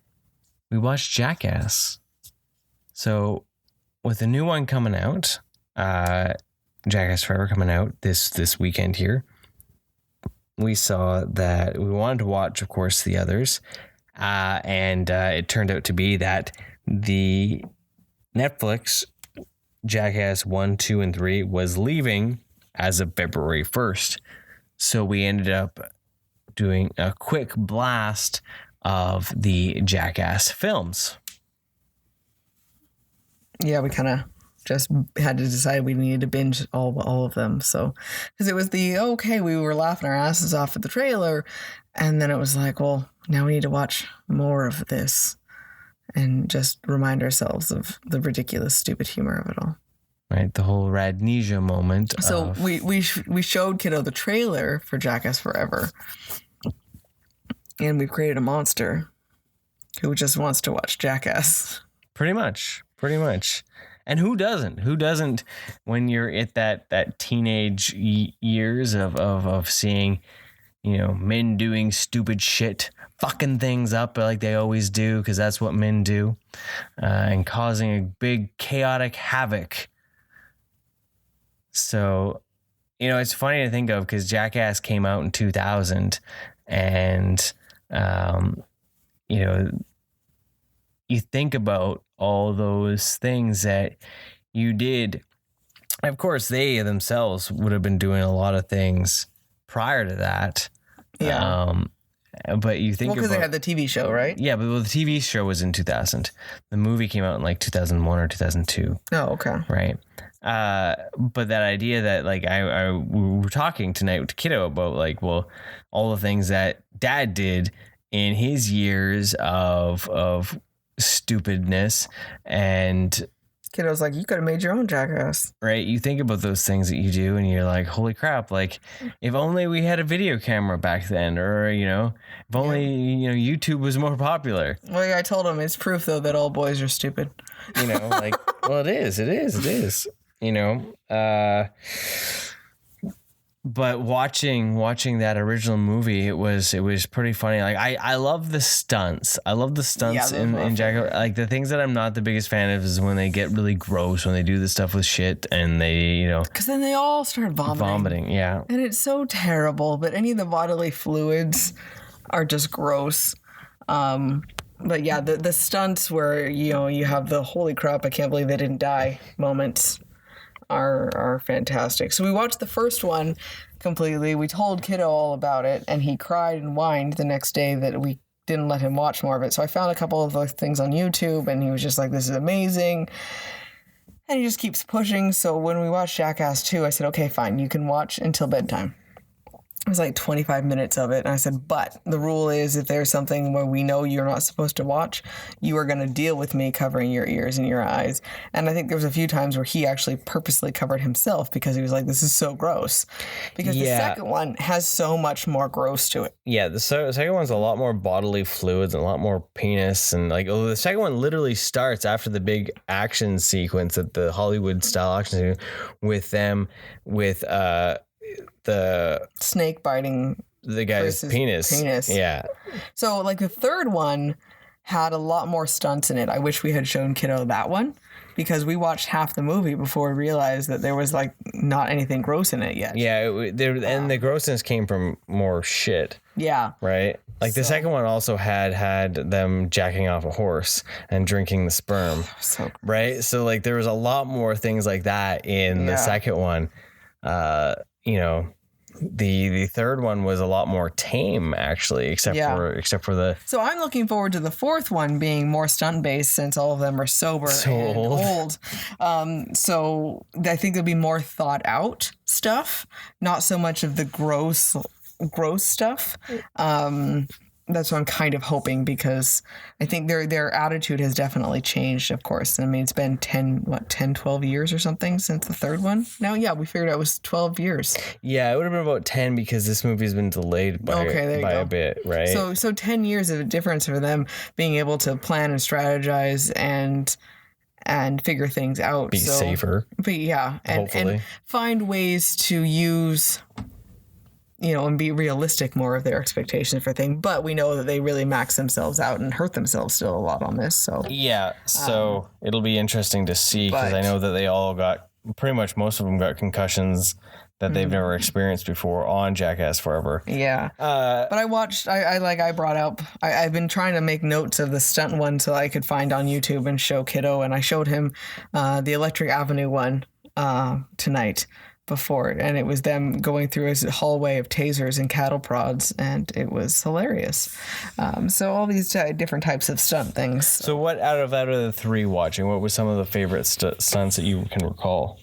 We watched Jackass. So with the new one coming out, Jackass Forever coming out this weekend here, we saw that we wanted to watch, of course, the others. And it turned out to be that the Netflix Jackass 1, 2, and 3 was leaving as of February 1st. So we ended up doing a quick blast of the Jackass films. Yeah, we kind of just had to decide we needed to binge all of them. So, because it was we were laughing our asses off at the trailer, and then it was like, well, now we need to watch more of this and just remind ourselves of the ridiculous, stupid humor of it all. Right, the whole Radnesia moment. So we showed Kiddo the trailer for Jackass Forever, and we've created a monster who just wants to watch Jackass. Pretty much. And who doesn't? Who doesn't when you're at that teenage years of seeing, men doing stupid shit, fucking things up like they always do, because that's what men do, and causing a big chaotic havoc. So, it's funny to think of because Jackass came out in 2000 and, you think about all those things that you did Of course, they themselves would have been doing a lot of things prior to that. Yeah. But you think because they had the TV show, right? Yeah, but the TV show was in 2000. The movie came out in like 2001 or 2002. Oh, okay. Right. But that idea that like we were talking tonight with Kiddo about like, well, all the things that Dad did in his years of stupidness, and Kiddo's like, you could have made your own Jackass. Right. You think about those things that you do and you're like, holy crap, like if only we had a video camera back then, or, if only, YouTube was more popular. Well, yeah, I told him it's proof though that all boys are stupid. Well, it is, but watching that original movie, it was pretty funny. Like I love the stunts. I love the stunts in Jackass. Like the things that I'm not the biggest fan of is when they get really gross, when they do the stuff with shit and they, because then they all start vomiting. Yeah. And it's so terrible, but any of the bodily fluids are just gross. But yeah, the stunts where, you have the holy crap, I can't believe they didn't die moments are fantastic. So we watched the first one completely. We told Kiddo all about it, and he cried and whined the next day that we didn't let him watch more of it. So I found a couple of the things on YouTube, and he was just like, this is amazing. And he just keeps pushing. So when we watched Jackass 2, I said, okay, fine, you can watch until bedtime. It was like 25 minutes of it. And I said, but the rule is if there's something where we know you're not supposed to watch, you are going to deal with me covering your ears and your eyes. And I think there was a few times where he actually purposely covered himself because he was like, this is so gross. Because the second one has so much more gross to it. Yeah, the second one's a lot more bodily fluids and a lot more penis. And the second one literally starts after the big action sequence at the Hollywood style action sequence with them with the snake biting the guy's penis. Yeah. So the third one had a lot more stunts in it. I wish we had shown Kiddo that one because we watched half the movie before we realized that there was not anything gross in it yet. Yeah. And the grossness came from more shit. Yeah. Right. The second one also had them jacking off a horse and drinking the sperm. Right. So there was a lot more things like that in the second one. The third one was a lot more tame, actually, except for the. So I'm looking forward to the fourth one being more stunt based since all of them are sober and old. So I think there'll be more thought out stuff, not so much of the gross stuff. That's what I'm kind of hoping because I think their attitude has definitely changed, of course. I mean, it's been 12 years or something since the third one. Now, yeah, we figured out it was 12 years. Yeah, it would have been about 10 because this movie's been delayed by a bit, right? So 10 years of a difference for them being able to plan and strategize and figure things out. Be safer. But yeah, and find ways to use... and be realistic more of their expectations for things. But we know that they really max themselves out and hurt themselves still a lot on this. So yeah, so it'll be interesting to see because I know that they all pretty much most of them got concussions that they've never experienced before on Jackass Forever. Yeah. But I watched, I've been trying to make notes of the stunt one so I could find on YouTube and show Kiddo. And I showed him the Electric Avenue one tonight. Before, and it was them going through a hallway of tasers and cattle prods, and it was hilarious. So all these different types of stunt things. So what out of the three watching, what was some of the favorite stunts that you can recall?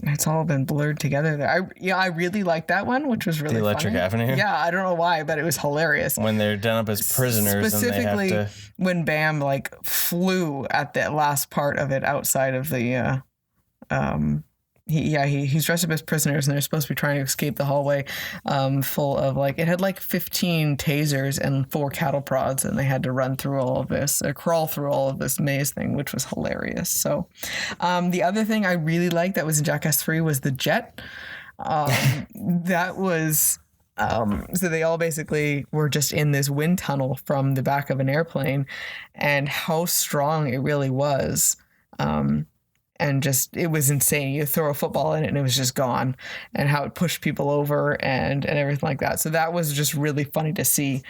It's all been blurred together there. I really liked that one, which was really the Electric funny. Avenue. Yeah, I don't know why, but it was hilarious. When they're done up as prisoners, specifically and they have to... when Bam flew at the last part of it outside of the. He's dressed up as prisoners and they're supposed to be trying to escape the hallway full of it had 15 tasers and 4 cattle prods and they had to run through all of this or crawl through all of this maze thing, which was hilarious. So the other thing I really liked that was in Jackass 3 was the jet. That was so they all basically were just in this wind tunnel from the back of an airplane and how strong it really was. And just, it was insane. You throw a football in it and it was just gone, and how it pushed people over and everything like that. So that was just really funny to see.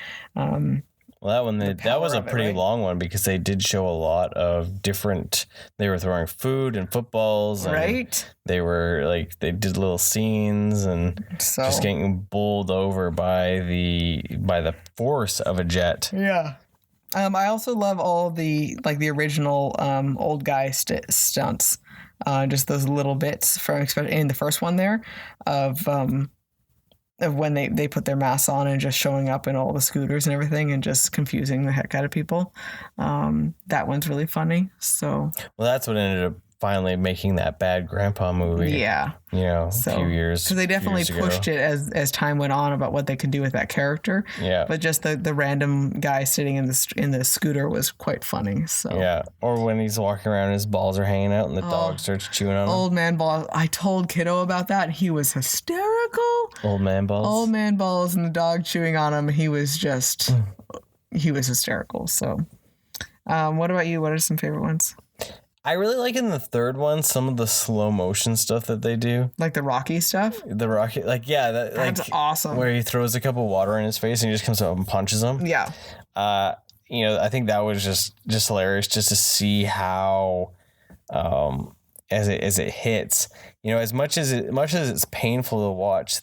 Well, that was a pretty long one because they did show a lot of different. They were throwing food and footballs, and right? They were like they did little scenes and just getting bowled over by the force of a jet. Yeah. I also love all the original old guy stunts, just those little bits from especially in the first one there of when they put their masks on and just showing up in all the scooters and everything and just confusing the heck out of people. That one's really funny. So well, that's what ended up finally making that Bad Grandpa movie. Yeah. A few years. Because they definitely pushed it as time went on about what they could do with that character. Yeah. But just the random guy sitting in the scooter was quite funny. So yeah. Or when he's walking around, his balls are hanging out and the dog starts chewing on him. Old man balls. I told Kiddo about that. He was hysterical. Old man balls. Old man balls and the dog chewing on him. He was hysterical. So, what about you? What are some favorite ones? I really like in the third one some of the slow motion stuff that they do, like the Rocky stuff. The Rocky, that's awesome. Where he throws a cup of water in his face and he just comes up and punches him. Yeah. I think that was just hilarious just to see how, as it hits, as much as it's painful to watch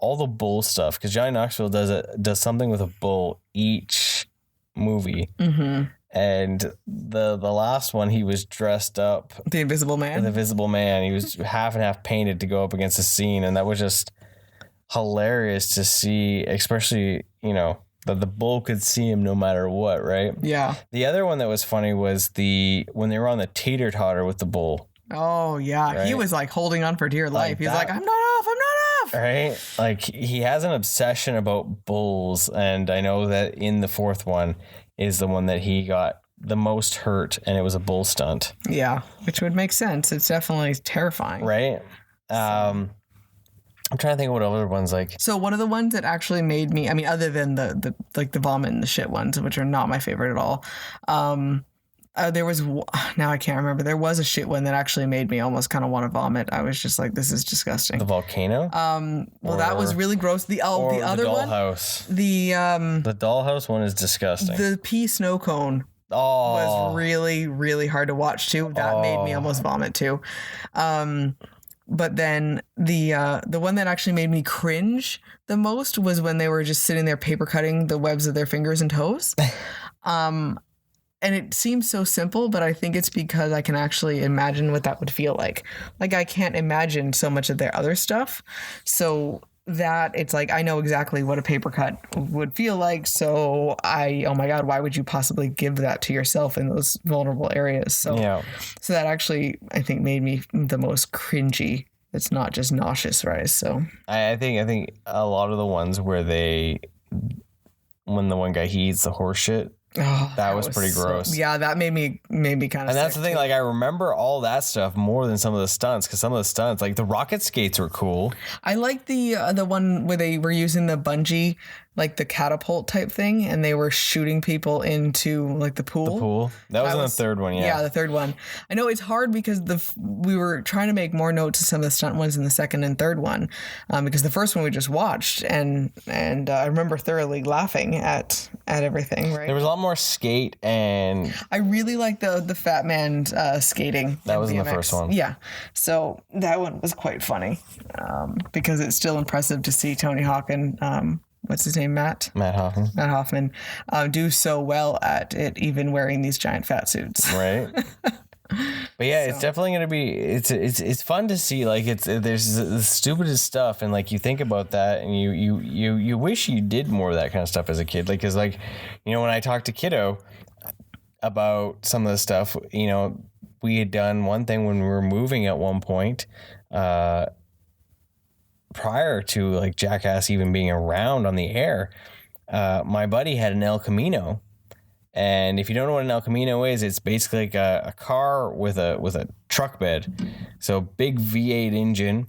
all the bull stuff, because Johnny Knoxville does something with a bull each movie. Mm-hmm. And the last one, he was dressed up. The Invisible Man? The Invisible Man. He was half and half painted to go up against the scene. And that was just hilarious to see, especially, that the bull could see him no matter what, right? Yeah. The other one that was funny was when they were on the teeter-totter with the bull. Oh, yeah. Right? He was like holding on for dear life. He's like, I'm not off. Right? Like, he has an obsession about bulls. And I know that in the fourth one is the one that he got the most hurt, and it was a bull stunt. Yeah, which would make sense. It's definitely terrifying. Right? I'm trying to think of what other ones like. So one of the ones that actually made me, other than the vomit and the shit ones, which are not my favorite at all, there was, now I can't remember, there was a shit one that actually made me almost kind of want to vomit. I was just like, this is disgusting. The volcano? That was really gross. The other one? Dollhouse. The dollhouse one is disgusting. The pea snow cone was really, really hard to watch too. That made me almost vomit too. But then the one that actually made me cringe the most was when they were just sitting there paper cutting the webs of their fingers and toes. And it seems so simple, but I think it's because I can actually imagine what that would feel like. Like, I can't imagine so much of their other stuff. So that it's like, I know exactly what a paper cut would feel like. So oh my God, why would you possibly give that to yourself in those vulnerable areas? So that actually, I think, made me the most cringy. It's not just nauseous, right? So I think a lot of the ones where when the one guy, he eats the horse shit. Oh, that was pretty gross. Yeah, that made me kind of. And that's the thing. Like, I remember all that stuff more than some of the stunts, because some of the stunts, like the rocket skates, were cool. I like the one where they were using the bungee, like the catapult type thing, and they were shooting people into like the pool. That was in the third one. Yeah, the third one. I know it's hard because we were trying to make more notes of some of the stunt ones in the second and third one, because the first one we just watched, and I remember thoroughly laughing at everything. Right. There was a lot more skate, and I really like the fat man skating. That was in the first one. Yeah, so that one was quite funny, because it's still impressive to see Tony Hawk and what's his name, Matt Hoffman, do so well at it, even wearing these giant fat suits. Right. But yeah, it's definitely gonna be. It's fun to see. Like, there's the stupidest stuff, and like you think about that, and you wish you did more of that kind of stuff as a kid. Like, cause like, when I talked to Kiddo about some of the stuff, we had done one thing when we were moving at one point, prior to like Jackass even being around on the air. My buddy had an El Camino. And if you don't know what an El Camino is, it's basically like a car with a truck bed. So big V8 engine.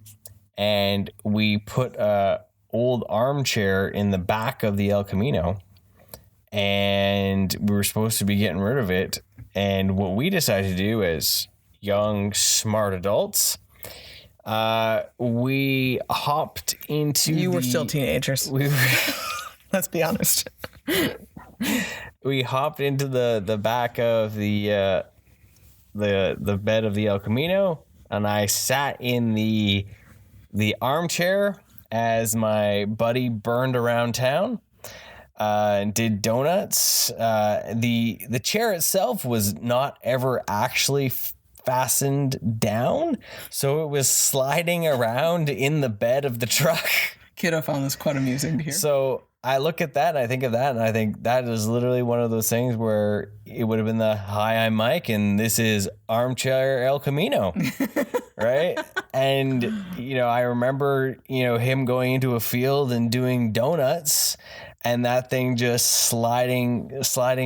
And we put a old armchair in the back of the El Camino. And we were supposed to be getting rid of it. And what we decided to do as young, smart adults, we hopped into You were still teenagers. We were... Let's be honest. We hopped into the back of the bed of the El Camino, and I sat in the armchair as my buddy burned around town and did donuts. The chair itself was not ever actually fastened down, so it was sliding around in the bed of the truck. Kiddo found this quite amusing to hear. So I look at that and I think of that, and I think that is literally one of those things where it would have been the hi, I'm Mike, and this is Armchair El Camino, right? And I remember him going into a field and doing donuts, and that thing just sliding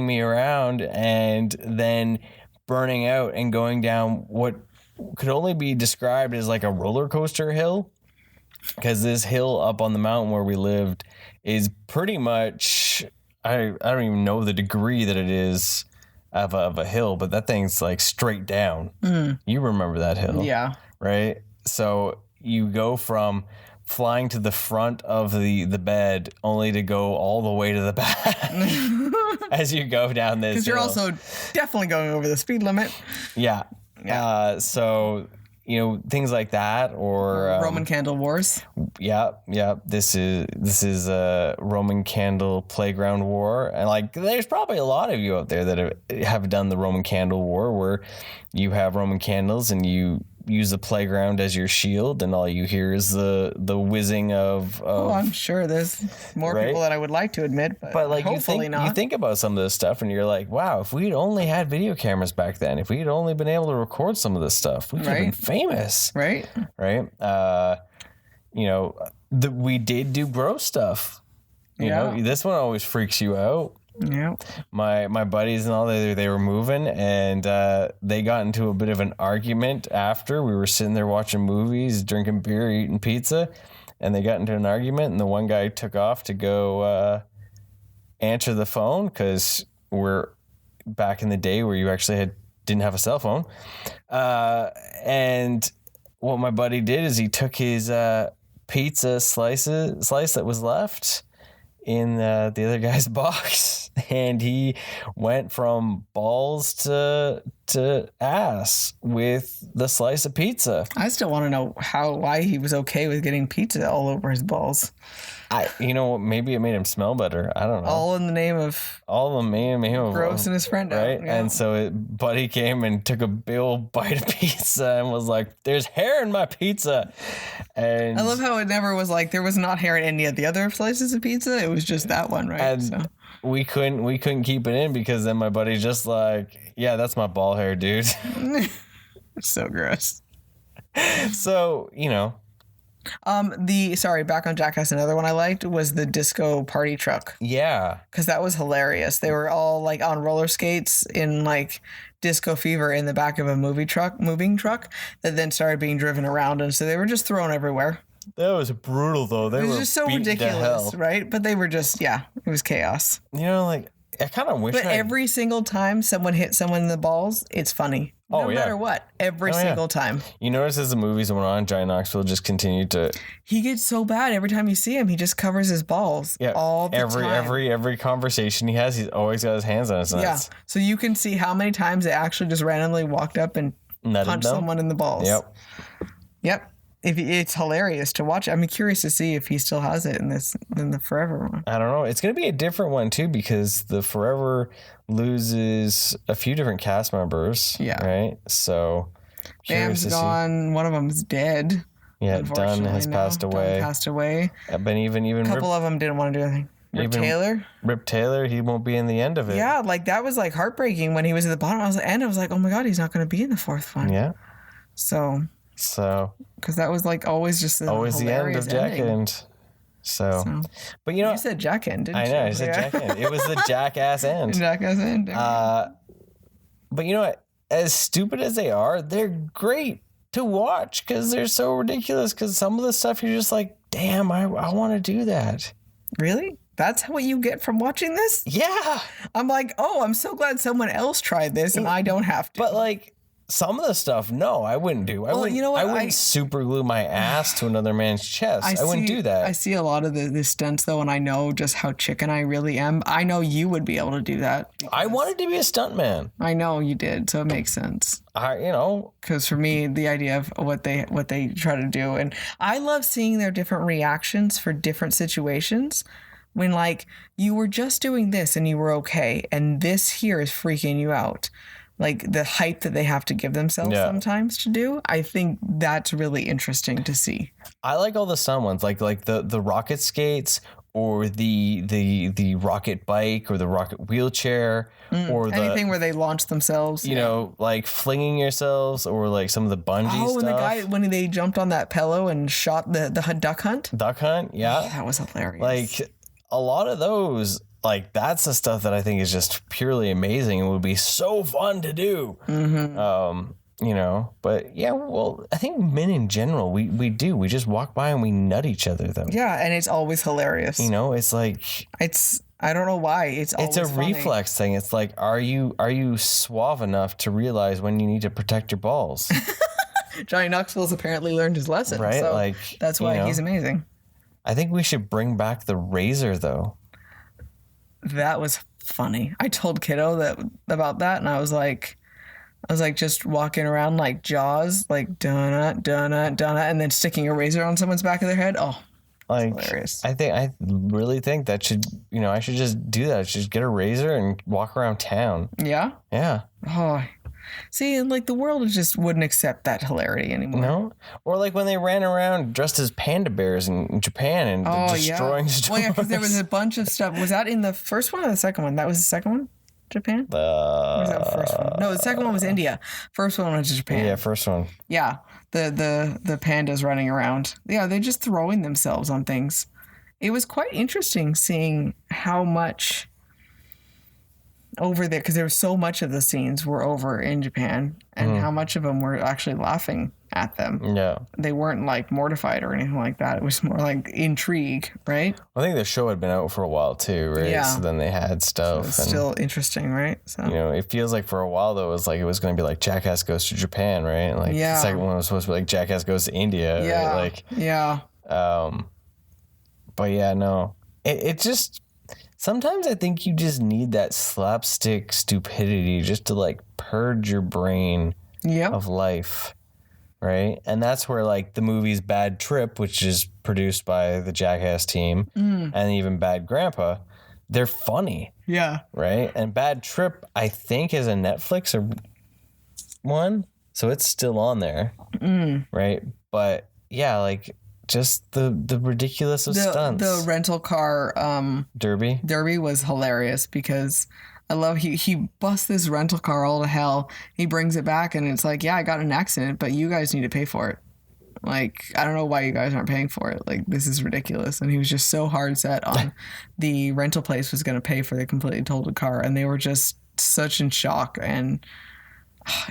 me around, and then burning out and going down what could only be described as like a roller coaster hill, because this hill up on the mountain where we lived is pretty much, I don't even know the degree that it is of a hill, but that thing's like straight down. You remember that hill? Yeah. Right? So you go from flying to the front of the bed only to go all the way to the back as you go down this Because you're hill. also definitely going over the speed limit. Yeah. So, things like that, or Roman candle wars. Yeah. This is a Roman candle playground war, and like there's probably a lot of you out there that have done the Roman candle war, where you have Roman candles and you use the playground as your shield, and all you hear is the whizzing of Oh, I'm sure there's more right? people that I would like to admit, but like hopefully you not. think about some of this stuff and you're like, wow, if we'd only had video cameras back then, if we'd only been able to record some of this stuff, we could have been famous. Right. We did do gross stuff. You know, this one always freaks you out. Yeah. My buddies and all, they were moving, and they got into a bit of an argument after. We were sitting there watching movies, drinking beer, eating pizza, and they got into an argument, and the one guy took off to go answer the phone, because we're back in the day where you actually didn't have a cell phone. And what my buddy did is he took his pizza slice that was left in the other guy's box, and he went from balls to ass with the slice of pizza. I still want to know why he was okay with getting pizza all over his balls. Maybe it made him smell better. I don't know. All in the name of grossing his friend right? out. Yeah. And so buddy came and took a big old bite of pizza and was like, "There's hair in my pizza." And I love how it never was like there was not hair in any of the other slices of pizza. It was just that one, right? And we couldn't keep it in, because then my buddy's just like, "Yeah, that's my ball hair, dude." So gross. So, back on Jackass, another one I liked was the disco party truck. Yeah. Because that was hilarious. They were all like on roller skates in like disco fever in the back of a moving truck that then started being driven around. And so they were just thrown everywhere. That was brutal, though. It was just so ridiculous, right? But they were just, it was chaos. I kind of wish. But every single time someone hit someone in the balls, it's funny. No matter what. Every single time. You notice as the movies went on, Johnny Knoxville just continued to. He gets so bad every time you see him. He just covers his balls. Yeah. All the time. Every conversation he has, he's always got his hands on his nuts. Yeah. So you can see how many times they actually just randomly walked up and punched someone in the balls. Yep. It's hilarious to watch. I'm curious to see if he still has it in the Forever one. I don't know. It's going to be a different one too, because the Forever loses a few different cast members. Yeah. Right. So Bam's gone. One of them's dead. Yeah. Dunn has passed away. But even a couple of them didn't want to do anything. Rip Taylor, he won't be in the end of it. Yeah, like that was like heartbreaking when he was at the bottom. I was like, oh my God, he's not going to be in the fourth one. Yeah. So because that was like always just always the end of Jack End. So, but you said Jack End, didn't you? I know, I said Jack End. It was the Jackass End. Jackass End. But you know what? As stupid as they are, they're great to watch because they're so ridiculous. Because some of the stuff you're just like, damn, I want to do that. Really? That's what you get from watching this? Yeah. I'm like, oh, I'm so glad someone else tried this and I don't have to. But like, some of the stuff, no, I wouldn't do. I wouldn't, you know what? I wouldn't super glue my ass to another man's chest. I wouldn't do that. I see a lot of the stunts, though, and I know just how chicken I really am. I know you would be able to do that. I wanted to be a stunt man. I know you did, so it makes sense. Because for me, the idea of what they try to do, and I love seeing their different reactions for different situations. When, like, you were just doing this and you were okay, and this here is freaking you out. Like, the hype that they have to give themselves sometimes to do, I think that's really interesting to see. I like all the stunt ones, like the rocket skates or the rocket bike or the rocket wheelchair or anything where they launch themselves. You know, like flinging yourselves or like some of the bungee stuff. Oh, and the guy, when they jumped on that pillow and shot the duck hunt? Duck hunt, yeah. Oh, that was hilarious. Like, a lot of those, like, that's the stuff that I think is just purely amazing and would be so fun to do. But yeah, well, I think men in general, we do. We just walk by and we nut each other, though. Yeah, and it's always hilarious. It's like... I don't know why. It's a funny. Reflex thing. It's like, are you suave enough to realize when you need to protect your balls? Johnny Knoxville's apparently learned his lesson. Right? So like, that's why he's amazing. I think we should bring back the razor, though. That was funny. I told Kiddo about that, and I was like, just walking around like Jaws, like donut, donut, donut, and then sticking a razor on someone's back of their head. Oh, like, hilarious. I really think that should, I should just do that. I should just get a razor and walk around town. Yeah? Yeah. Oh, see, and like the world just wouldn't accept that hilarity anymore. No? Or like when they ran around dressed as panda bears in Japan and destroying stores. Well, yeah, because there was a bunch of stuff. Was that in the first one or the second one? That was the second one? Japan? Or was that the first one? No, the second one was India. First one was Japan. Yeah, first one. Yeah, the pandas running around. Yeah, they're just throwing themselves on things. It was quite interesting seeing how much over there, because there was so much of the scenes were over in Japan, and how much of them were actually laughing at them. Yeah. They weren't like mortified or anything like that. It was more like intrigue, right? I think the show had been out for a while too, right? Yeah. So then they had stuff. So it's still interesting, right? So it feels like for a while though, it was going to be like Jackass goes to Japan, right? And like the second one was supposed to be like Jackass goes to India, right? Like but yeah, no. It just sometimes I think you just need that slapstick stupidity just to like purge your brain of life. Right. And that's where like the movies Bad Trip, which is produced by the Jackass team, and even Bad Grandpa, they're funny. Yeah. Right. And Bad Trip, I think, is a Netflix one. So it's still on there. Right. But yeah, like just the ridiculous of stunts. The rental car Derby was hilarious because I love he busts this rental car all to hell. He brings it back and it's like, yeah, I got in an accident, but you guys need to pay for it. Like, I don't know why you guys aren't paying for it. Like, this is ridiculous. And he was just so hard set on the rental place was going to pay for the completely totaled car. And they were just such in shock. And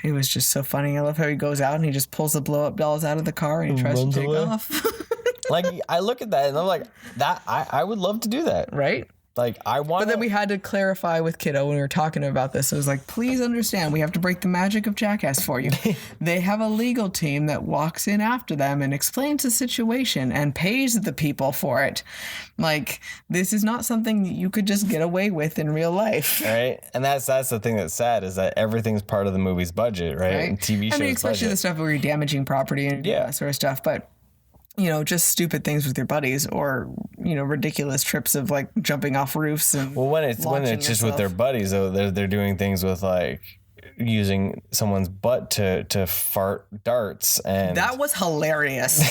it was just so funny. I love how he goes out and he just pulls the blow up dolls out of the car and he tries to take off. Like, I look at that and I'm like, that I would love to do that. Right? Like, I want. But then we had to clarify with Kiddo when we were talking about this. It was like, please understand, we have to break the magic of Jackass for you. They have a legal team that walks in after them and explains the situation and pays the people for it. Like, this is not something that you could just get away with in real life. Right. And that's the thing that's sad is that everything's part of the movie's budget, right? And TV shows. I mean, especially the stuff where you're damaging property and that sort of stuff. But just stupid things with your buddies or, ridiculous trips of like jumping off roofs and when it's just with their buddies though, they're doing things with like using someone's butt to fart darts, and that was hilarious.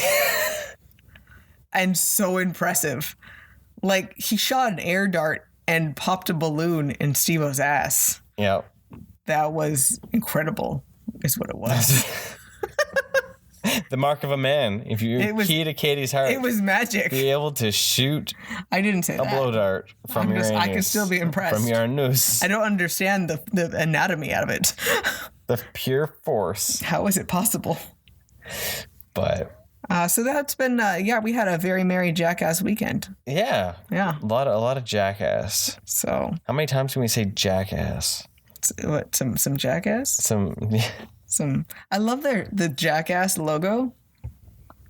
And so impressive. Like, he shot an air dart and popped a balloon in Steve-O's ass. Yeah. That was incredible, is what it was. The mark of a man. If you key to Katie's heart, it was magic. Be able to shoot. I didn't say a blow dart from your anus. I can still be impressed from your anus. I don't understand the anatomy of it. The pure force. How is it possible? But so that's been we had a very merry Jackass weekend. Yeah. Yeah. A lot of Jackass. So how many times can we say Jackass? What, some Jackass? I love the Jackass logo.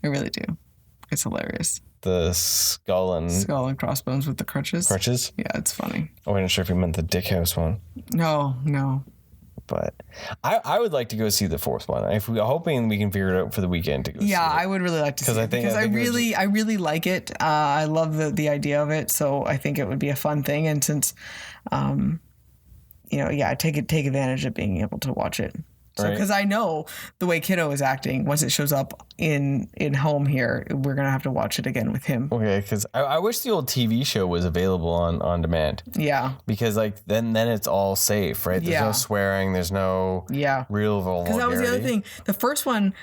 I really do. It's hilarious. The skull and crossbones with the crutches. Crutches? Yeah, it's funny. I wasn't sure if you meant the Dick House one. No. But I would like to go see the fourth one. If we're hoping we can figure it out for the weekend to go see it. I would really like to see it because I really like it. I love the idea of it. So I think it would be a fun thing. And since, take advantage of being able to watch it. So, because I know the way Kiddo is acting, once it shows up in home here, we're going to have to watch it again with him. Okay, because I wish the old TV show was available on demand. Yeah. Because then it's all safe, right? There's no swearing. There's no real vulgarity. Because that was the other thing. The first one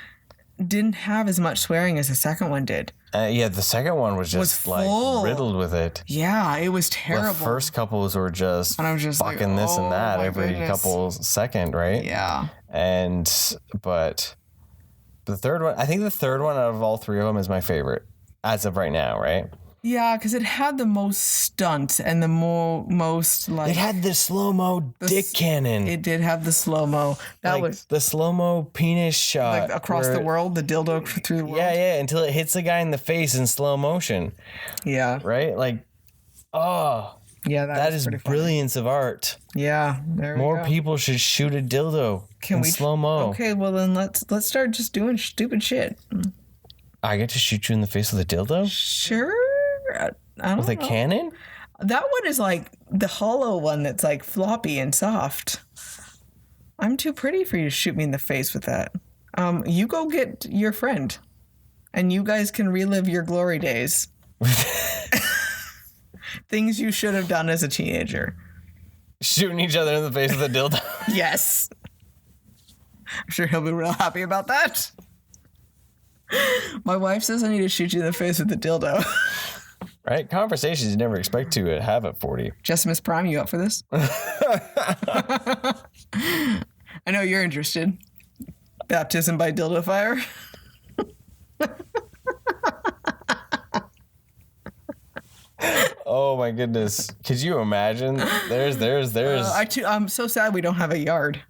didn't have as much swearing as the second one did. The second one was just riddled with it. Yeah, it was terrible. The first couples were just fucking this and that every couple second, right? Yeah. But the third one, I think the third one out of all three of them is my favorite as of right now, right? Yeah, because it had the most stunts and the most like... It had the slow-mo dick cannon. It did have the slow-mo. That was... The slow-mo penis shot. Like across the world, the dildo through the world. Yeah, until it hits the guy in the face in slow motion. Yeah. Right? Like, yeah, that is brilliance of art. Yeah, More people should shoot a dildo in slow-mo. Okay, well then let's start just doing stupid shit. I get to shoot you in the face with a dildo? Sure. I don't know. With a cannon? That one is like the hollow one that's like floppy and soft. I'm too pretty for you to shoot me in the face with that. You go get your friend, and you guys can relive your glory days. Things you should have done as a teenager. Shooting each other in the face with a dildo? Yes. I'm sure he'll be real happy about that. My wife says I need to shoot you in the face with a dildo. Right? Conversations you never expect to have at 40. Just Miss Prime, you up for this? I know you're interested. Baptism by dildo fire. Oh my goodness. Could you imagine? I'm so sad we don't have a yard.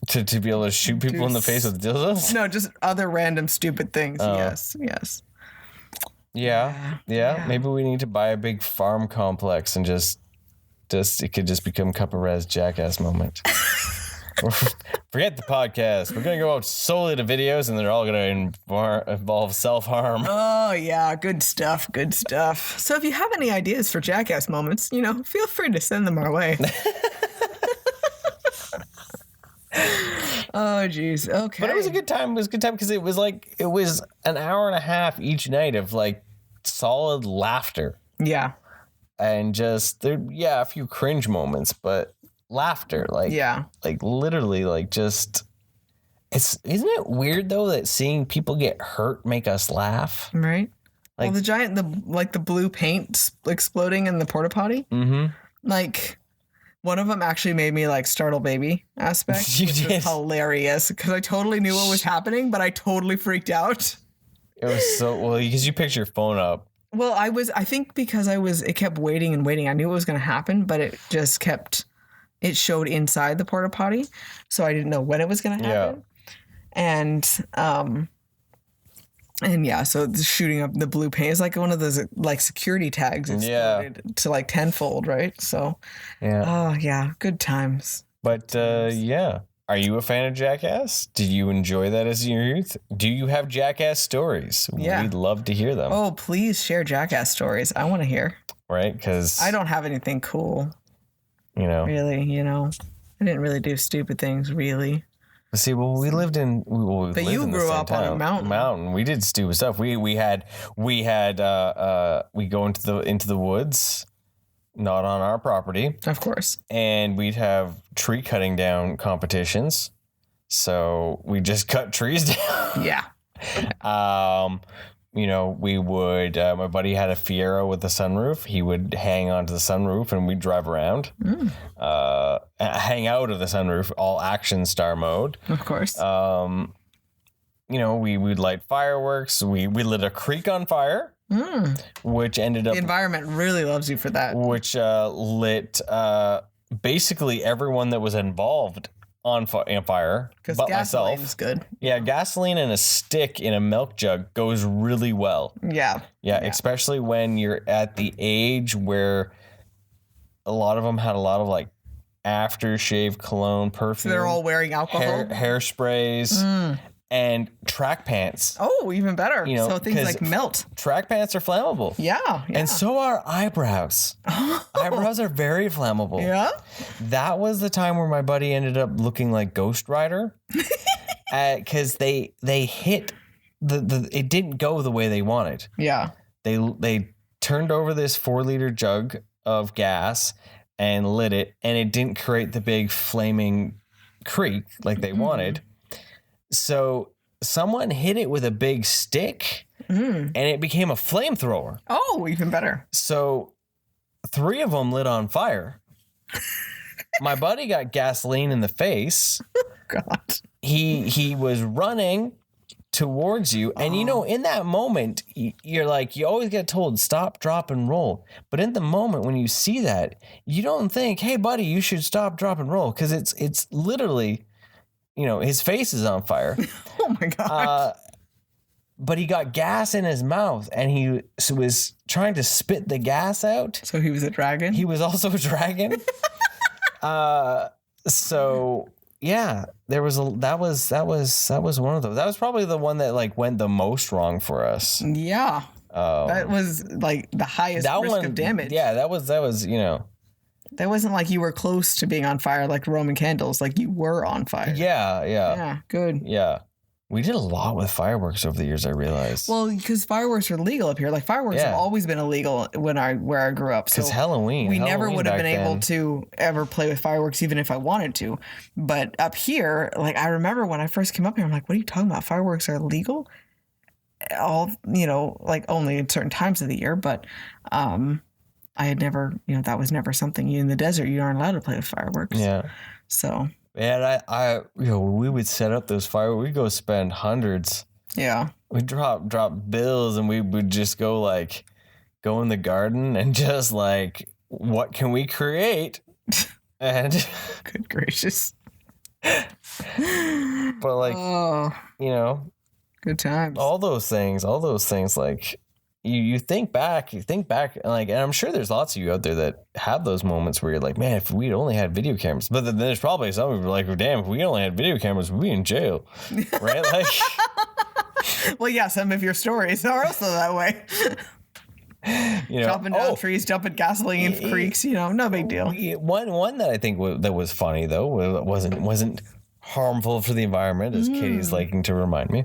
To be able to shoot people in the face with dildos? No, just other random stupid things. Yes. Yeah. Maybe we need to buy a big farm complex and just it could just become Cup of Res Jackass moment. Forget the podcast. We're going to go out solely to videos, and they're all going to involve self-harm. Oh, yeah. Good stuff. So if you have any ideas for Jackass moments, feel free to send them our way. Oh, geez. Okay. But it was a good time. It was a good time because it was an hour and a half each night of solid laughter. Yeah. And just a few cringe moments, but laughter, literally, just isn't it weird though that seeing people get hurt make us laugh? Right. Well, the blue paint exploding in the porta potty. Mm-hmm. One of them actually made me startle baby aspect, which was hilarious because I totally knew what was happening, but I totally freaked out. It was because you picked your phone up. Well, I think because it kept waiting and waiting. I knew it was going to happen, but it just kept. It showed inside the porta potty, so I didn't know when it was going to happen. Yeah. And yeah, so the shooting up the blue paint is like one of those security tags exploded to tenfold, right? So yeah. Oh yeah, good times. But yeah. Are you a fan of Jackass? Did you enjoy that as your youth? Do you have Jackass stories? Yeah. We'd love to hear them. Oh, please share Jackass stories. I want to hear. Right? Because I don't have anything cool. Really, I didn't really do stupid things, really. See, well, we lived in. But you grew up on a mountain. We did stupid stuff. We go into the woods, not on our property, of course, and we'd have tree cutting down competitions. So we just cut trees down. Yeah. We would. My buddy had a Fiero with a sunroof. He would hang onto the sunroof, and we'd drive around. Hang out of the sunroof, all action star mode. Of course. We'd light fireworks. We lit a creek on fire, which ended up. The environment really loves you for that. Which lit basically everyone that was involved on fire, because but gasoline myself. is good. Yeah, gasoline and a stick in a milk jug goes really well. Yeah. Yeah, especially when you're at the age where a lot of them had a lot of like aftershave cologne, perfume. So they're all wearing alcohol? Hairsprays. And track pants. Oh, even better. You know, so things like melt. Track pants are flammable. Yeah. And so are eyebrows. Eyebrows are very flammable. Yeah. That was the time where my buddy ended up looking like Ghost Rider. Because they hit it didn't go the way they wanted. Yeah. They turned over this 4-liter jug of gas and lit it, and it didn't create the big flaming creek like they wanted. So someone hit it with a big stick and it became a flamethrower. Oh, even better. So 3 of them lit on fire. My buddy got gasoline in the face. God. He was running towards you. And, you know, in that moment, you're like, you always get told, stop, drop, and roll. But in the moment when you see that, you don't think, hey, buddy, you should stop, drop, and roll. Because it's literally... You know, his face is on fire. Oh, my God. But he got gas in his mouth, and he was trying to spit the gas out. So he was a dragon? He was also a dragon. So, yeah, that was one of those. That was probably the one that, like, went the most wrong for us. Yeah. That was, like, the highest risk of damage. Yeah, that was, you know. That wasn't like you were close to being on fire like Roman candles. Like you were on fire. Yeah. Yeah, good. Yeah. We did a lot with fireworks over the years, I realized. Well, because fireworks are legal up here. Like fireworks have always been illegal where I grew up. Because Halloween. We never would have been able to ever play with fireworks even if I wanted to. But up here, like I remember when I first came up here, I'm like, what are you talking about? Fireworks are illegal? All, you know, like only at certain times of the year. But I had never, you know, that was never something. In the desert, you aren't allowed to play with fireworks. Yeah. So. And I you know, we would set up those fireworks. We'd go spend hundreds. Yeah. We'd drop bills, and we would just go in the garden and just like, what can we create? And good gracious. But like, you know, good times. All those things, like. You think back, like, and I'm sure there's lots of you out there that have those moments where you're like, man, if we'd only had video cameras. But then there's probably some people like, damn, if we only had video cameras, we'd be in jail, right? Like, well, yeah, some of your stories are also that way. You know, jumping down trees, dumping gasoline in creeks, you know, no big deal. One that I think that was funny though, wasn't harmful for the environment, as Katie's liking to remind me.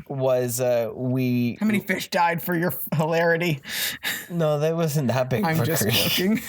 Was how many fish died for your hilarity? No, that wasn't that big. I'm just joking.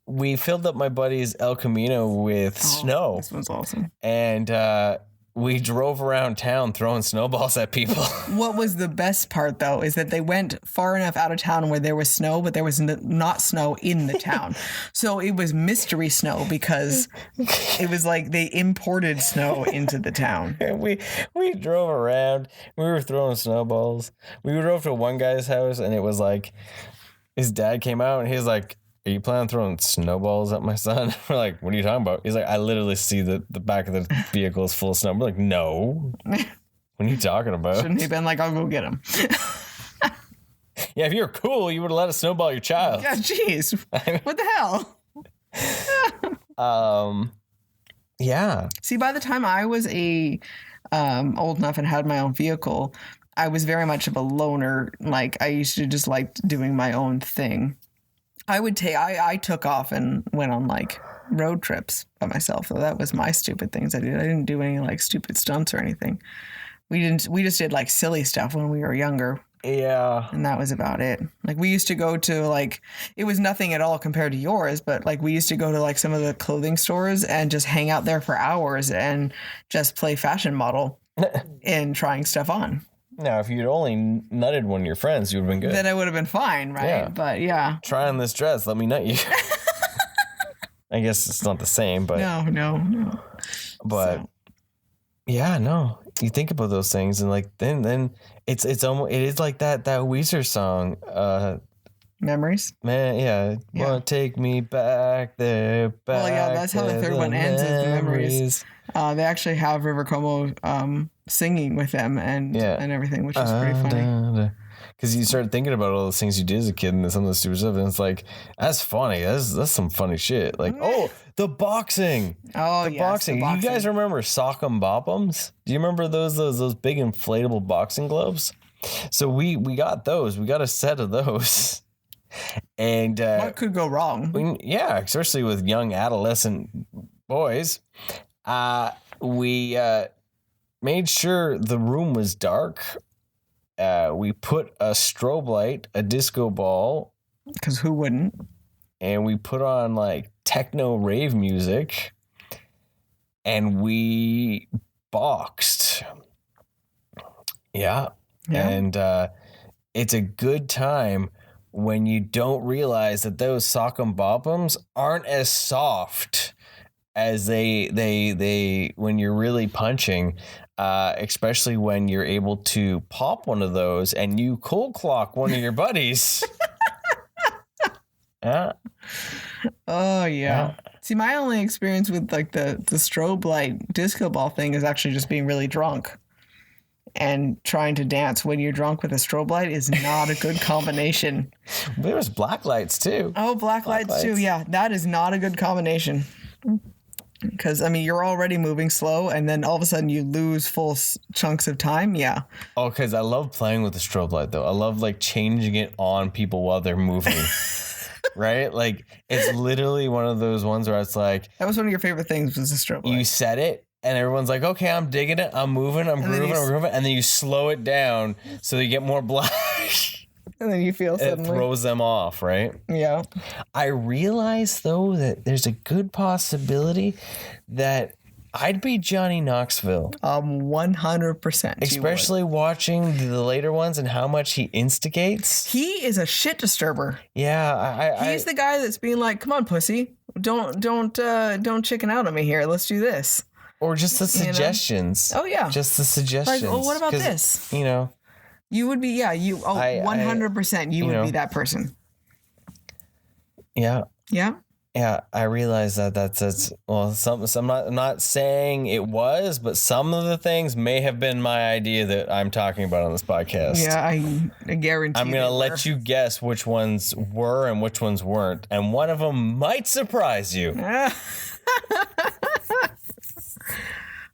We filled up my buddy's El Camino with snow. This one's awesome. And we drove around town throwing snowballs at people. What was the best part, though, is that they went far enough out of town where there was snow, but there was not snow in the town. So it was mystery snow because it was like they imported snow into the town. We drove around. We were throwing snowballs. We drove to one guy's house, and it was like his dad came out, and he was like, are you planning on throwing snowballs at my son? We're like, what are you talking about? He's like, I literally see the back of the vehicle is full of snow. We're like, no. What are you talking about? Shouldn't he have been like, I'll go get him? Yeah, if you were cool, you would have let us snowball your child. Yeah, jeez. What the hell? Yeah. See, by the time I was old enough and had my own vehicle, I was very much of a loner. Like, I used to just like doing my own thing. I took off and went on like road trips by myself. So that was my stupid things I did. I didn't do any like stupid stunts or anything. We just did like silly stuff when we were younger. Yeah. And that was about it. Like we used to go to like, it was nothing at all compared to yours, but like we used to go to like some of the clothing stores and just hang out there for hours and just play fashion model and trying stuff on. Now, if you'd only nutted one of your friends, you would have been good. Then I would have been fine, right? Yeah. But yeah. Try on this dress. Let me nut you. I guess it's not the same, but. No. But yeah, no. You think about those things and like then it is like that Weezer song. Memories. Man, yeah. Won't take me back there. Well, yeah, that's how the third one ends, is the memories. They actually have River Como singing with them and everything, which is pretty funny. Because you start thinking about all those things you did as a kid and some of the stupid stuff, and it's like, that's funny. That's some funny shit. Like, the boxing. Oh, the boxing. You guys remember Sock'em Bop'ems? Do you remember those big inflatable boxing gloves? So we got those. We got a set of those. And what could go wrong? Especially with young adolescent boys. We made sure the room was dark. We put a strobe light, a disco ball. Because who wouldn't? And we put on like techno rave music. And we boxed. Yeah. And it's a good time when you don't realize that those Sock'em Bop'ems aren't as soft as they when you're really punching, especially when you're able to pop one of those and you cold clock one of your buddies. Yeah. Oh yeah. See, my only experience with like the strobe light disco ball thing is actually just being really drunk. And trying to dance when you're drunk with a strobe light is not a good combination. There was black lights too. Oh, black lights too. Yeah, that is not a good combination. Because, I mean, you're already moving slow, and then all of a sudden you lose full chunks of time. Yeah. Oh, because I love playing with the strobe light, though. I love, like, changing it on people while they're moving. Right? Like, it's literally one of those ones where it's like... That was one of your favorite things, was the strobe light. You set it. And everyone's like, okay, I'm digging it. I'm moving. I'm grooving. And then you slow it down so you get more black. And then you feel suddenly. It throws them off, right? Yeah. I realize, though, that there's a good possibility that I'd be Johnny Knoxville. 100%. Especially watching the later ones and how much he instigates. He is a shit disturber. Yeah. He's the guy that's being like, come on, pussy. Don't chicken out on me here. Let's do this. Or just the suggestions. Oh, yeah. Just the suggestions. Like, oh, what about this? You know. You would be, 100% you would be that person. Yeah. Yeah? Yeah, I realize that's well, I'm not saying it was, but some of the things may have been my idea that I'm talking about on this podcast. Yeah, I guarantee I'm going to let you guess which ones were and which ones weren't, and one of them might surprise you.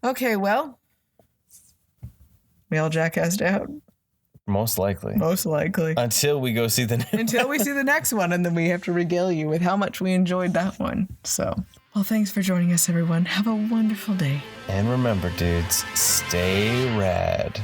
Okay, well, we all jackassed out. Most likely. Until we go see until we see the next one, and then we have to regale you with how much we enjoyed that one. So, well, thanks for joining us, everyone. Have a wonderful day. And remember, dudes, stay rad.